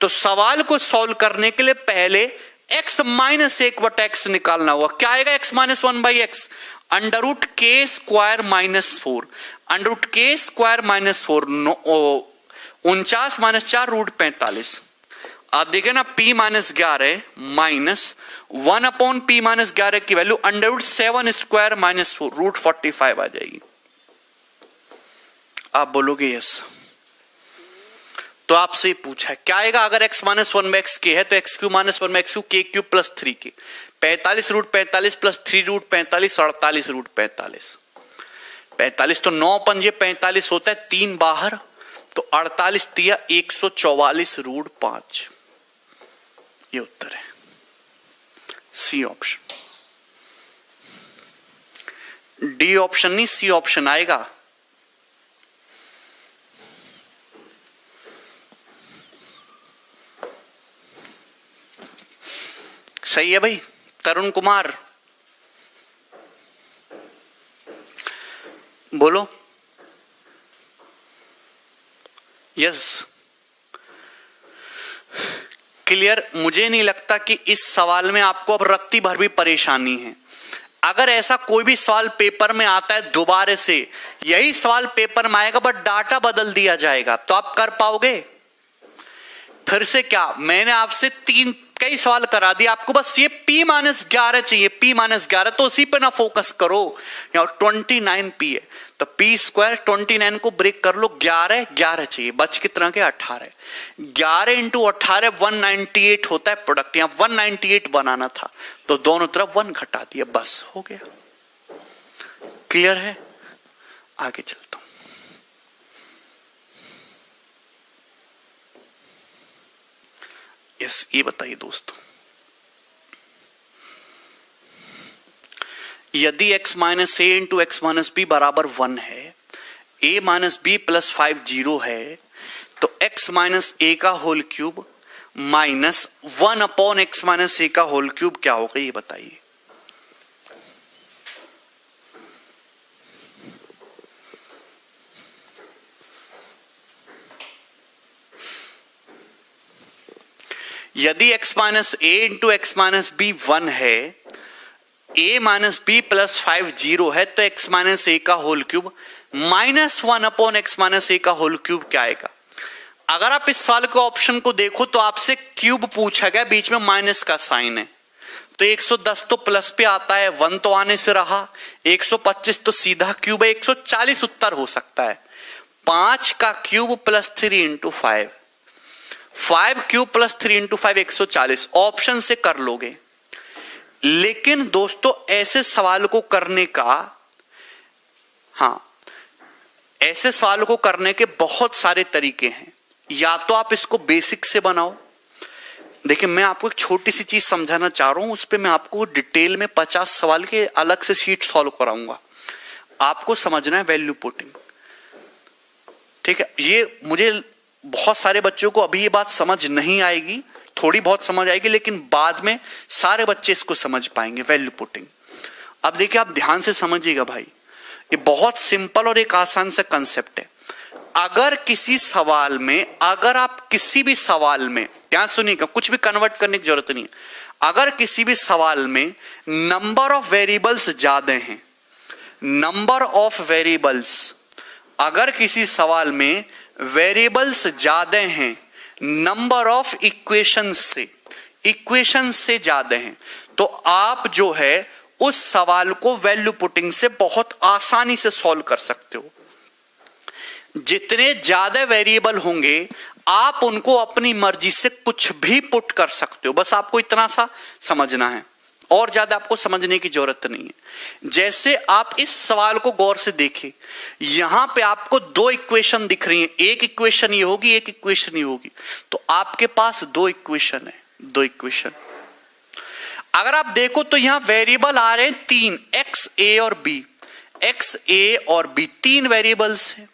S1: तो सवाल को सॉल्व करने के लिए पहले x माइनस 1/x निकालना होगा। क्या आएगा x minus 1/x, under root के स्क्वायर माइनस 4, अंडर रूट के स्क्वायर माइनस 4, 49 माइनस 4 रूट 45। आप देखें ना p minus 11 minus 1 upon p minus 11 की value under root 7 square minus 4 root 45 आ जाएगी। आप बोलोगे यस, तो आपसे पूछा है क्या आएगा, अगर x माइनस 1/x के है तो x cube minus 1/x cube, k cube plus 3k, 45 root 45 plus 3 root 45, 48 root 45, 45 तो 9 पंजे 45 होता है, 3 बाहर, तो 48 दिया 144 रूट 5, ये उत्तर है, सी ऑप्शन। डी ऑप्शन नहीं, सी ऑप्शन आएगा। सही है भाई। तरुण कुमार बोलो यस, क्लियर। मुझे नहीं लगता कि इस सवाल में आपको अब रत्ती भर भी परेशानी है। अगर ऐसा कोई भी सवाल पेपर में आता है दोबारा से, यही सवाल पेपर में आएगा बट डाटा बदल दिया जाएगा, तो आप कर पाओगे? फिर से क्या, मैंने आपसे कई सवाल करा दिए, आपको बस ये p माइनस 11 चाहिए, p माइनस 11, तो उसी पे ना फोकस करो। यहाँ 29p है, तो p स्क्वायर 29 को ब्रेक कर लो, 11 चाहिए, बच कितना के 18, 11 इंटू 18 198 होता है प्रोडक्ट, यहाँ 198 बनाना था, तो दोनों तरफ 1 घटा दिया, बस हो गया। क्लियर है? आगे चलता हूं। यस, ये बताइए दोस्तों, यदि x minus a into x minus B बराबर 1 है, a माइनस बी प्लस 5 0 है, तो x माइनस ए का whole cube minus 1 upon x minus a का होल क्यूब क्या होगा, ये बताइए। यदि x minus a into x minus b 1 है, a माइनस बी प्लस 5 0 है, तो x माइनस ए का whole cube minus 1 upon x minus a का होल क्यूब क्या आएगा। अगर आप इस सवाल के ऑप्शन को देखो तो आपसे क्यूब पूछा गया, बीच में माइनस का साइन है, तो 110 तो प्लस पे आता है, 1 तो आने से रहा, 125 तो सीधा क्यूब है, 140 उत्तर हो सकता है। 5 का cube plus 3 into 5, 5 cube plus 3 into 5 140, option से कर लोगे। लेकिन दोस्तों ऐसे सवाल को करने का, हाँ, ऐसे सवाल को करने के बहुत सारे तरीके हैं। या तो आप इसको बेसिक से बनाओ। देखिए मैं आपको एक छोटी सी चीज समझाना चाह रहा हूं, उस पे मैं आपको डिटेल में 50 सवाल के अलग से शीट सॉल्व कराऊंगा। आपको समझना है वैल्यू पुटिंग, ठीक है। ये मुझे बहुत सारे बच्चों को अभी ये बात समझ नहीं आएगी, थोड़ी बहुत समझ आएगी, लेकिन बाद में सारे बच्चे इसको समझ पाएंगे, वैल्यू पुटिंग। अब देखिए आप ध्यान से समझिएगा भाई, ये बहुत सिंपल और एक आसान सा कंसेप्ट है। अगर किसी सवाल में, अगर आप किसी भी सवाल में, ध्यान सुनिएगा, कुछ भी कन्वर्ट करने की जरूरत नहीं है। अगर किसी भी सवाल में नंबर ऑफ वेरिएबल्स ज्यादा हैं, नंबर ऑफ वेरिएबल्स, अगर किसी सवाल में वेरिएबल्स ज्यादा हैं नंबर ऑफ इक्वेशन से ज्यादा हैं, तो आप जो है उस सवाल को वैल्यू पुटिंग से बहुत आसानी से सॉल्व कर सकते हो। जितने ज्यादा वेरिएबल होंगे आप उनको अपनी मर्जी से कुछ भी पुट कर सकते हो, बस आपको इतना सा समझना है, और ज्यादा आपको समझने की जरूरत नहीं है। जैसे आप इस सवाल को गौर से देखें, यहां पे आपको 2 इक्वेशन दिख रही हैं, एक इक्वेशन ये होगी, एक इक्वेशन ये होगी, तो आपके पास 2 इक्वेशन है, 2 इक्वेशन। अगर आप देखो तो यहां वेरिएबल आ रहे हैं 3, एक्स ए और बी, एक्स ए और बी 3 वेरिएबल्स हैं।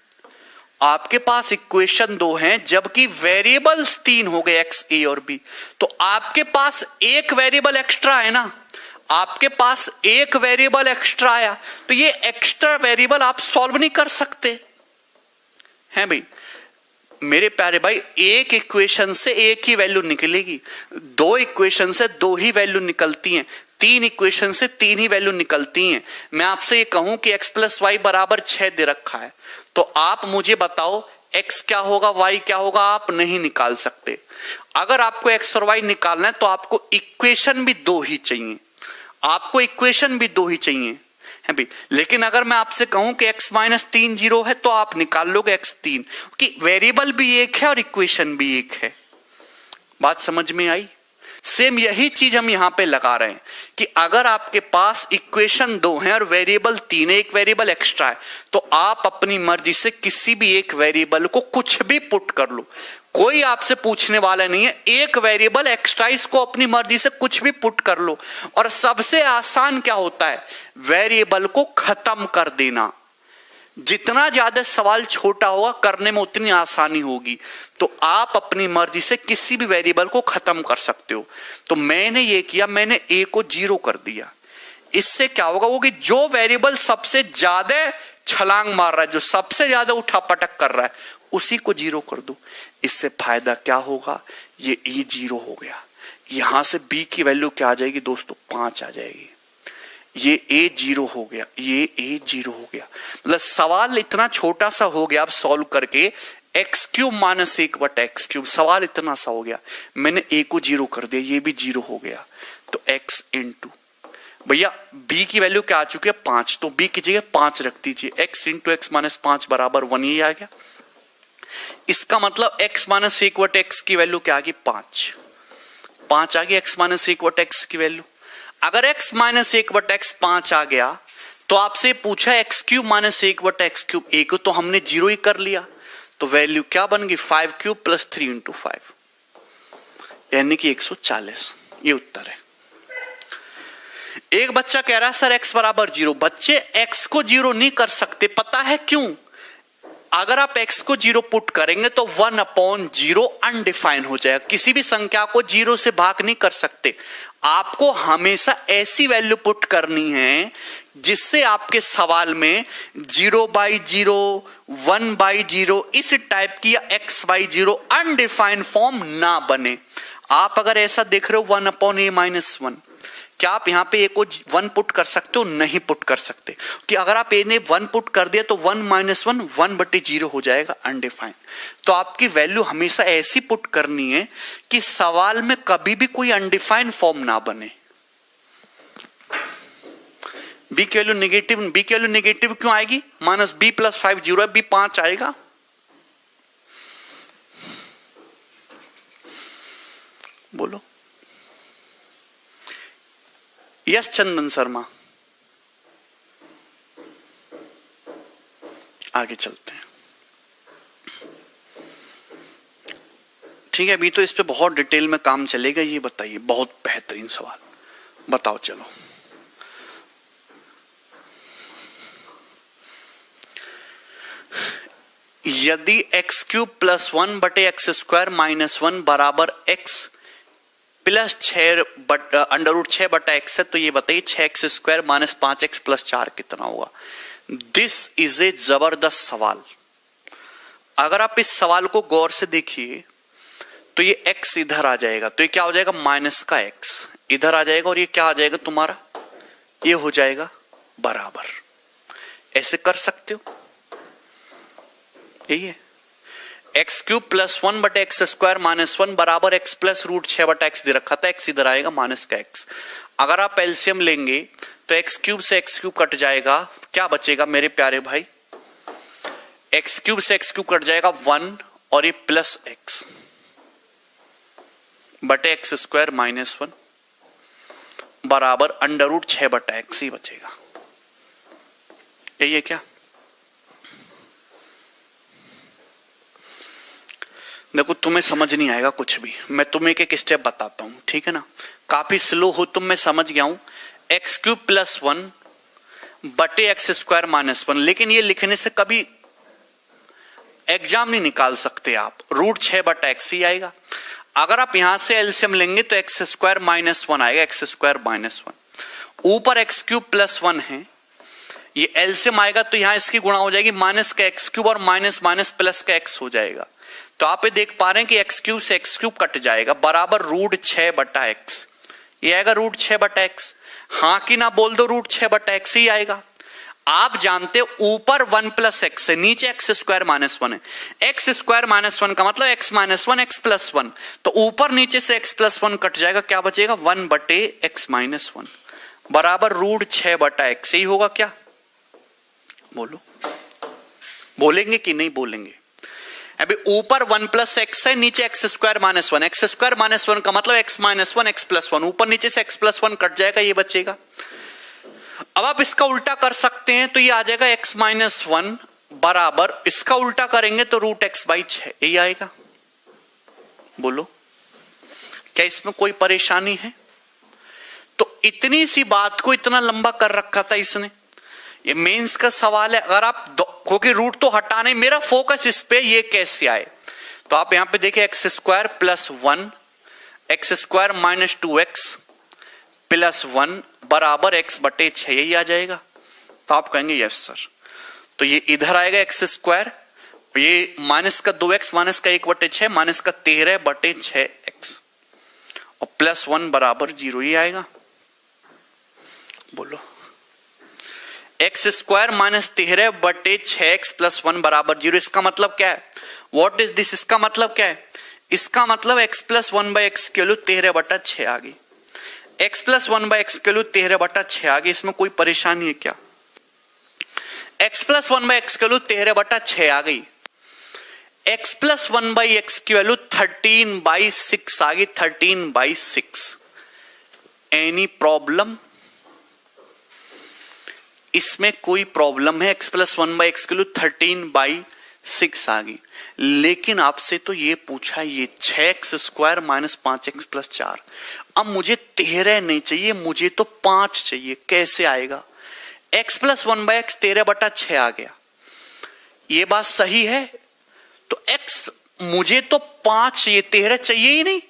S1: आपके पास इक्वेशन 2 हैं, जबकि वेरिएबल्स 3 हो गए, एक्स ए और बी, तो आपके पास एक वेरिएबल एक्स्ट्रा है ना, आपके पास एक वेरिएबल एक्स्ट्रा आया, तो ये एक्स्ट्रा वेरिएबल आप सॉल्व नहीं कर सकते हैं भाई मेरे प्यारे भाई। एक इक्वेशन से एक ही वैल्यू निकलेगी, 2 इक्वेशन से 2 ही वैल्यू निकलती हैं, 3 इक्वेशन से 3 ही वैल्यू निकलती हैं। मैं आपसे ये कहूं कि x प्लस वाई बराबर 6 दे रखा है, तो आप मुझे बताओ x क्या होगा, y क्या होगा, आप नहीं निकाल सकते। अगर आपको x और y निकालना है तो आपको इक्वेशन भी 2 ही चाहिए, आपको इक्वेशन भी 2 ही चाहिए है भी। लेकिन अगर मैं आपसे कहूं कि x माइनस 3 0 है, तो आप निकाल लोगे x 3, कि वेरिएबल भी एक है और इक्वेशन भी एक है। बात समझ में आई? सेम यही चीज हम यहां पे लगा रहे हैं कि अगर आपके पास इक्वेशन 2 है और वेरिएबल 3 है, एक वेरिएबल एक्स्ट्रा है, तो आप अपनी मर्जी से किसी भी एक वेरिएबल को कुछ भी पुट कर लो, कोई आपसे पूछने वाला नहीं है। एक वेरिएबल एक्स्ट्रा, इसको अपनी मर्जी से कुछ भी पुट कर लो। और सबसे आसान क्या होता है, वेरिएबल को खत्म कर देना। जितना ज्यादा सवाल छोटा होगा करने में उतनी आसानी होगी, तो आप अपनी मर्जी से किसी भी वेरिएबल को खत्म कर सकते हो। तो मैंने ये किया, मैंने a को 0 कर दिया। इससे क्या होगा, वो कि जो वेरिएबल सबसे ज्यादा छलांग मार रहा है, जो सबसे ज्यादा उठापटक कर रहा है, उसी को 0 कर दो। इससे फायदा क्या होगा, ये a 0 हो गया, यहां से b की वैल्यू क्या आ जाएगी दोस्तों, 5 आ जाएगी। ये a 0 हो गया, ये a 0 हो गया। मतलब सवाल इतना छोटा सा हो गया, आप सॉल्व करके एक्स क्यूब माइनस 1 बटा एक्स क्यूब, सवाल इतना सा हो गया। मैंने a को 0 कर दिया, ये भी 0 हो गया, तो x इंटू, भैया b की वैल्यू क्या आ चुकी है, 5, तो b की जगह 5 रख दीजिए, x इंटू एक्स माइनस 5 बराबर 1, ये आ गया। इसका मतलब x माइनस 1 बटा एक्स की वैल्यू क्या आ गई, 5 आ गई, x माइनस 1 बटा एक्स की वैल्यू। अगर x माइनस 1 बटा एक्स 5 आ गया, तो आपसे पूछा एक्स क्यूब माइनस 1 बटा एक्स क्यूब, a को तो हमने 0 ही कर लिया, तो वैल्यू क्या बन गई, 5 क्यूब प्लस 3 इंटू 5। यानी कि 140। ये उत्तर है। एक बच्चा कह रहा है सर x बराबर 0। बच्चे x को 0 नहीं कर सकते, पता है क्यों? अगर आप x को 0 पुट करेंगे तो 1/0 अनडिफाइन हो जाएगा। किसी भी संख्या को 0 से भाग नहीं कर सकते। आपको हमेशा ऐसी वैल्यू पुट करनी है जिससे आपके सवाल में 0/0, 1/0 इस टाइप की या x/0 अनडिफाइंड फॉर्म ना बने। आप अगर ऐसा देख रहे हो 1/a-1, क्या आप यहां पे a को 1 पुट कर सकते हो? नहीं पुट कर सकते, कि अगर आप a ने 1 पुट कर दिया तो 1 - 1 1/0 हो जाएगा, अनडिफाइंड। तो आपकी वैल्यू हमेशा ऐसी पुट करनी है कि सवाल में कभी भी कोई अनडिफाइंड फॉर्म ना बने। b की वैल्यू नेगेटिव क्यों आएगी? -b + 5 0 है, b 5 आएगा। बोलो। यस चंदन शर्मा। आगे चलते हैं। ठीक है, अभी तो इस पे बहुत डिटेल में काम चलेगा। ये बताइए, बहुत बेहतरीन सवाल बताओ। चलो, यदि x³ + 1/x² - 1 बराबर x प्लस 6 √6/x है, तो ये बताइए 6x² - 5x + 4 कितना होगा? दिस इज ए जबरदस्त सवाल। अगर आप इस सवाल को गौर से देखिए तो ये x इधर आ जाएगा, तो ये क्या हो जाएगा? -x इधर आ जाएगा, और ये क्या आ जाएगा तुम्हारा? ये हो जाएगा बराबर। ऐसे कर सकते हो, यही है। x³ + 1/x² - 1 बराबर x + √6/x दे रखा था, x इधर आएगा, माइनस का x। अगर आप एलसीएम लेंगे तो x³ से x³ कट जाएगा, क्या बचेगा मेरे प्यारे भाई? x³ से x³ कट जाएगा 1, और ये प्लस x बटे x² - 1 बराबर √6/x ही बचेगा। यही है क्या? देखो, तुम्हें समझ नहीं आएगा कुछ भी, मैं तुम्हें एक स्टेप बताता हूं, ठीक है ना? काफी स्लो हो तुम, मैं समझ गया हूं। x³ + 1 बटे x² - 1, लेकिन ये लिखने से कभी एग्जाम नहीं निकाल सकते आप। √6/x ही आएगा। अगर आप यहां से एलसीएम लेंगे तो x² - 1 आएगा, x² - 1। ऊपर x³ + 1 है, ये एलसीएम आएगा तो यहां इसकी गुणा हो जाएगी, माइनस का x³ और माइनस माइनस प्लस का x हो जाएगा। तो आप ये देख पा रहे हैं कि x³ से x³ कट जाएगा, बराबर √6/x। ये आएगा √6/x। हाँ कि ना बोल दो, √6/x ही आएगा। आप जानते हो ऊपर 1 + x है, नीचे x² - 1 है। x² - 1 का मतलब x - 1 x + 1, तो ऊपर नीचे से x + 1 कट जाएगा, क्या बचेगा? 1/x - 1 बराबर √6/x। यही होगा क्या? बोलो, बोलेंगे कि नहीं बोलेंगे? अभी ऊपर 1 + x है, नीचे x² - 1। x² - 1 का मतलब x - 1 x + 1, ऊपर नीचे से x + 1 कट जाएगा, ये बचेगा। अब आप इसका उल्टा कर सकते हैं, तो ये आ जाएगा x - 1 बराबर, इसका उल्टा करेंगे तो √x/6 यही आएगा। बोलो, क्या इसमें कोई परेशानी है? तो इतनी सी बात को इतना लंबा कर रखा था इसने। ये मेंस का सवाल है। अगर आप क्योंकि रूट तो हटाने, मेरा फोकस इस पे, ये कैसे आए? तो आप यहां पे देखिए x² + 1 x² - 2x + 1 बराबर x/6 यही आ जाएगा। तो आप कहेंगे यस सर। तो ये इधर आएगा x², ये माइनस का 2x माइनस का 1/6 माइनस का 13/6x और +1 बराबर 0 ही आएगा। बोलो, x² - 13/6x + 1 बराबर 0। इसका मतलब क्या है? What is this? इसका मतलब क्या है? इसका मतलब x + 1/x की वैल्यू 13/6 आ गई। x + 1/x की वैल्यू 13/6 आ गई। इसमें कोई परेशानी है क्या? x + 1/x की वैल्यू 13/6 आ गई। x + 1/x की वैल्यू 13/6 आ गई, 13/6। Any problem? इसमें कोई प्रॉब्लम है? x + 1/x की वैल्यू 13/6 6 आ गई। लेकिन आपसे तो ये पूछा ये 6x² माइनस 5x प्लस 4। अब मुझे 13 नहीं चाहिए, मुझे तो 5 चाहिए। कैसे आएगा? x प्लस 1/x 13/6 आ गया। ये बात सही है। तो x मुझे तो 5 चाहिए, 13 चाहिए ही नहीं।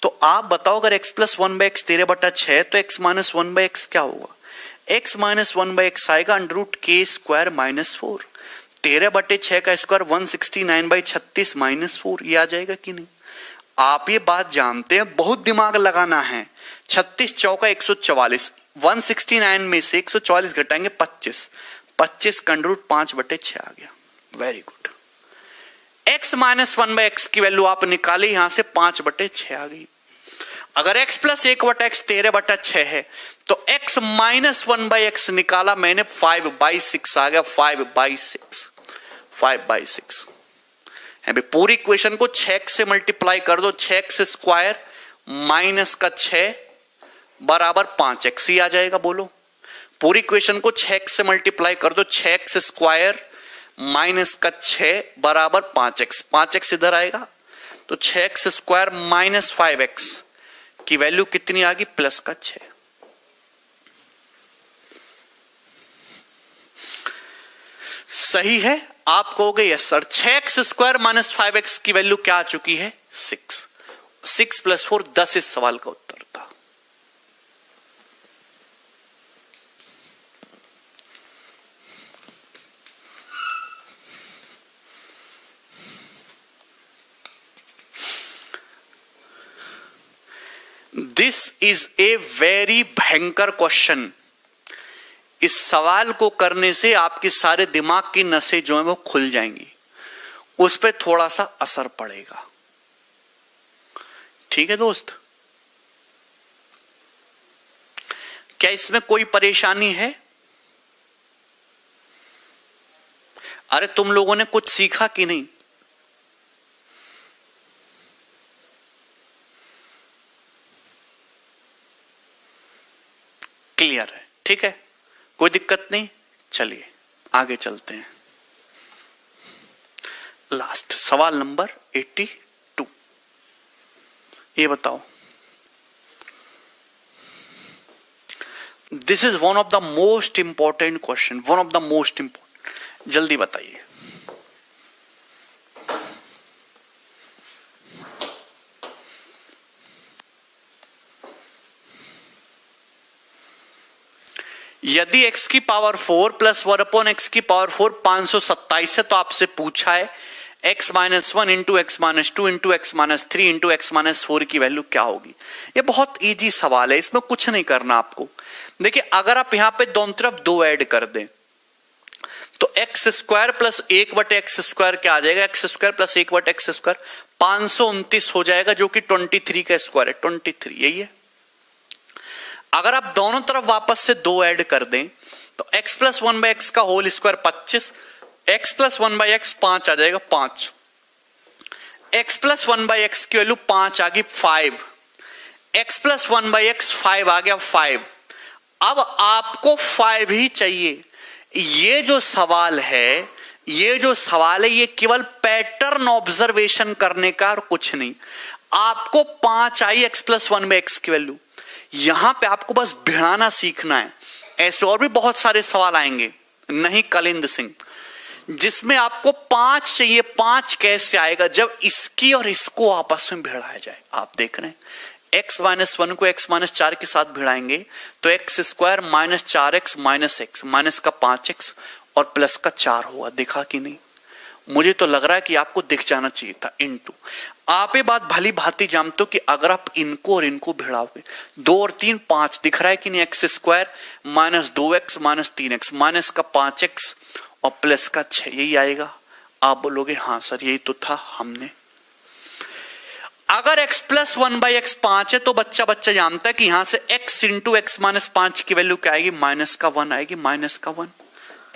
S1: तो आप बताओ अगर x प्लस 1/x 13/6 तो x माइनस 1/x क्या होगा? x माइनस 1/x आएगा √k² माइनस 4। 13/6 का स्क्वायर 169/36 माइनस 4। ये आ जाएगा कि नहीं? आप ये बात जानते हैं, बहुत दिमाग लगाना है। 36 चौका 144, 169 में से 144 घटाएंगे 25, 25 का √ 5/6 आ गया। Very good. x minus 1/x की वैल्यू आप निकाले, यहां से 5/6 आ गई। अगर x प्लस 1/x 13/6 है तो x माइनस 1/x निकाला मैंने, 5/6 आ गया। 5/6, 5/6। अभी पूरी इक्वेशन को 6 से मल्टीप्लाई कर दो। 6x² माइनस का 6 बराबर 5x ही आ जाएगा। बोलो, पूरी इक्वेशन को 6 से मल्टीप्लाई कर दो। 6x² माइनस का 6 बराबर 5x। 5x इधर आएगा तो 6x² माइनस 5x की वैल्यू कितनी आ गई? प्लस का 6। सही है? आप कहोगे yes sir. 6x² minus 5x की वैल्यू क्या आ चुकी है? 6। 6 प्लस 4 10 इस सवाल का उत्तर था। दिस इज ए वेरी भयंकर क्वेश्चन। इस सवाल को करने से आपके सारे दिमाग की नसें जो है वो खुल जाएंगी, उस पर थोड़ा सा असर पड़ेगा। ठीक है दोस्त? क्या इसमें कोई परेशानी है? अरे तुम लोगों ने कुछ सीखा कि नहीं? क्लियर है? ठीक है, कोई दिक्कत नहीं। चलिए आगे चलते हैं। लास्ट सवाल नंबर 82। ये बताओ, this is one of the most important question, one of the most important. जल्दी बताइए। यदि x की पावर 4 प्लस 1/x की पावर 4 527 है तो आपसे पूछा है x minus 1 into x minus 2 into x minus 3 into x minus 4 की वैल्यू क्या होगी। ये बहुत इजी सवाल है, इसमें कुछ नहीं करना आपको। देखिए अगर आप यहां पे दोनों तरफ 2 ऐड कर दें तो x² प्लस 1/x² क्या आ जाएगा? x² प्लस 1/x² 529 हो जाएगा, जो कि 23 का स्क्वायर है। 23 यही है। अगर आप दोनों तरफ वापस से 2 ऐड कर दें तो x प्लस 1/x का whole square 25, x plus 1/x 5 आ जाएगा 5, x प्लस 1/x की वैल्यू 5 आ गई 5, x प्लस 1/x 5 आ गया 5। अब आपको 5 ही चाहिए। ये जो सवाल है ये केवल पैटर्न ऑब्जर्वेशन करने का और कुछ नहीं। आपको 5 आई x प्लस 1/x की वैल्यू, यहां पे आपको बस भिड़ाना सीखना है। ऐसे और भी बहुत सारे सवाल आएंगे, नहीं कलिंद सिंह, जिसमें आपको 5 चाहिए। 5 कैसे आएगा? जब इसकी और इसको आपस में भिड़ाया जाए। आप देख रहे हैं x माइनस 1 को x माइनस 4 के साथ भिड़ाएंगे तो x² minus 4x minus x minus का 5x और प्लस का 4 हुआ। देखा कि नहीं? मुझे तो लग रहा है कि आपको दिख जाना चाहिए था। इनटू आप ये बात भली भांति जानते हो कि अगर आप इनको और इनको भिड़ाओगे 2 और 3 5 दिख रहा है कि नहीं? x² minus 2x minus 3x minus का 5x और प्लस का 6 यही आएगा। आप बोलोगे हाँ सर यही तो था हमने। अगर x प्लस 1/x 5 है तो बच्चा जानता है कि यहां से x इंटू एक्स माइनस 5 की वैल्यू क्या आएगी? माइनस का 1 आएगी। माइनस का 1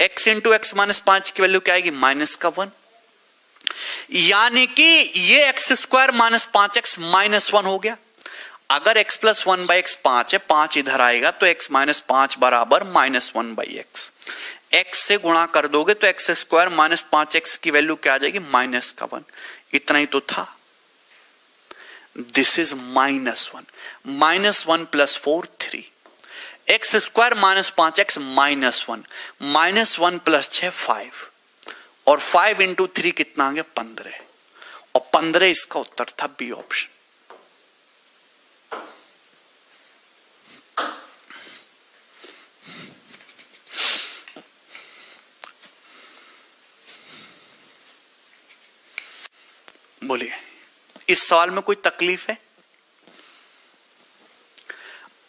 S1: x इंटू एक्स माइनस 5 की वैल्यू क्या आएगी? माइनस का 1। यानी कि ये x² माइनस 5x माइनस 1 हो गया। अगर x प्लस 1/x 5 है, 5 इधर आएगा तो x माइनस 5 बराबर -1/x। x से गुणा कर दोगे तो x स्क्वायर माइनस 5x की वैल्यू क्या आ जाएगी? -1। इतना ही तो था। This is -1। -1 + 4 3। x square minus 5x -1। -1 + 6 5। और 5 × 3 कितना आ गया? 15। और 15 इसका उत्तर था, बी ऑप्शन। बोलिए, इस सवाल में कोई तकलीफ है?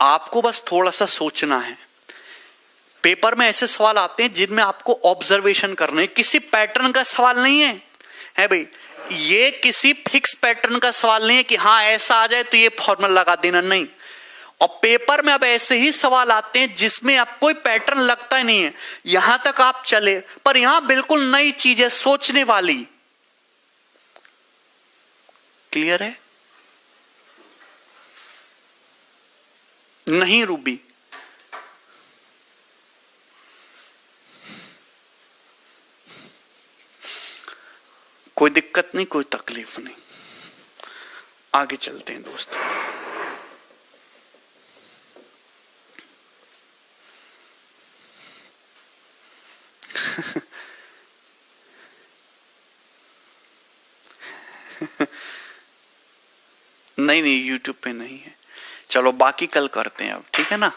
S1: आपको बस थोड़ा सा सोचना है। पेपर में ऐसे सवाल आते हैं जिनमें आपको ऑब्जर्वेशन करने, किसी पैटर्न का सवाल नहीं है भाई। ये किसी फिक्स पैटर्न का सवाल नहीं है कि हाँ ऐसा आ जाए तो ये फॉर्मूला लगा देना, नहीं। और पेपर में अब ऐसे ही सवाल आते हैं जिसमें अब कोई पैटर्न लगता ही नहीं है। यहां तक आप चले, पर यहां बिल्कुल नई चीज है, सोचने वाली। क्लियर है? नहीं रूबी, कोई दिक्कत नहीं, कोई तकलीफ नहीं। आगे चलते हैं दोस्तों। नहीं, यूट्यूब पे नहीं है। चलो बाकी कल करते हैं अब, ठीक है ना।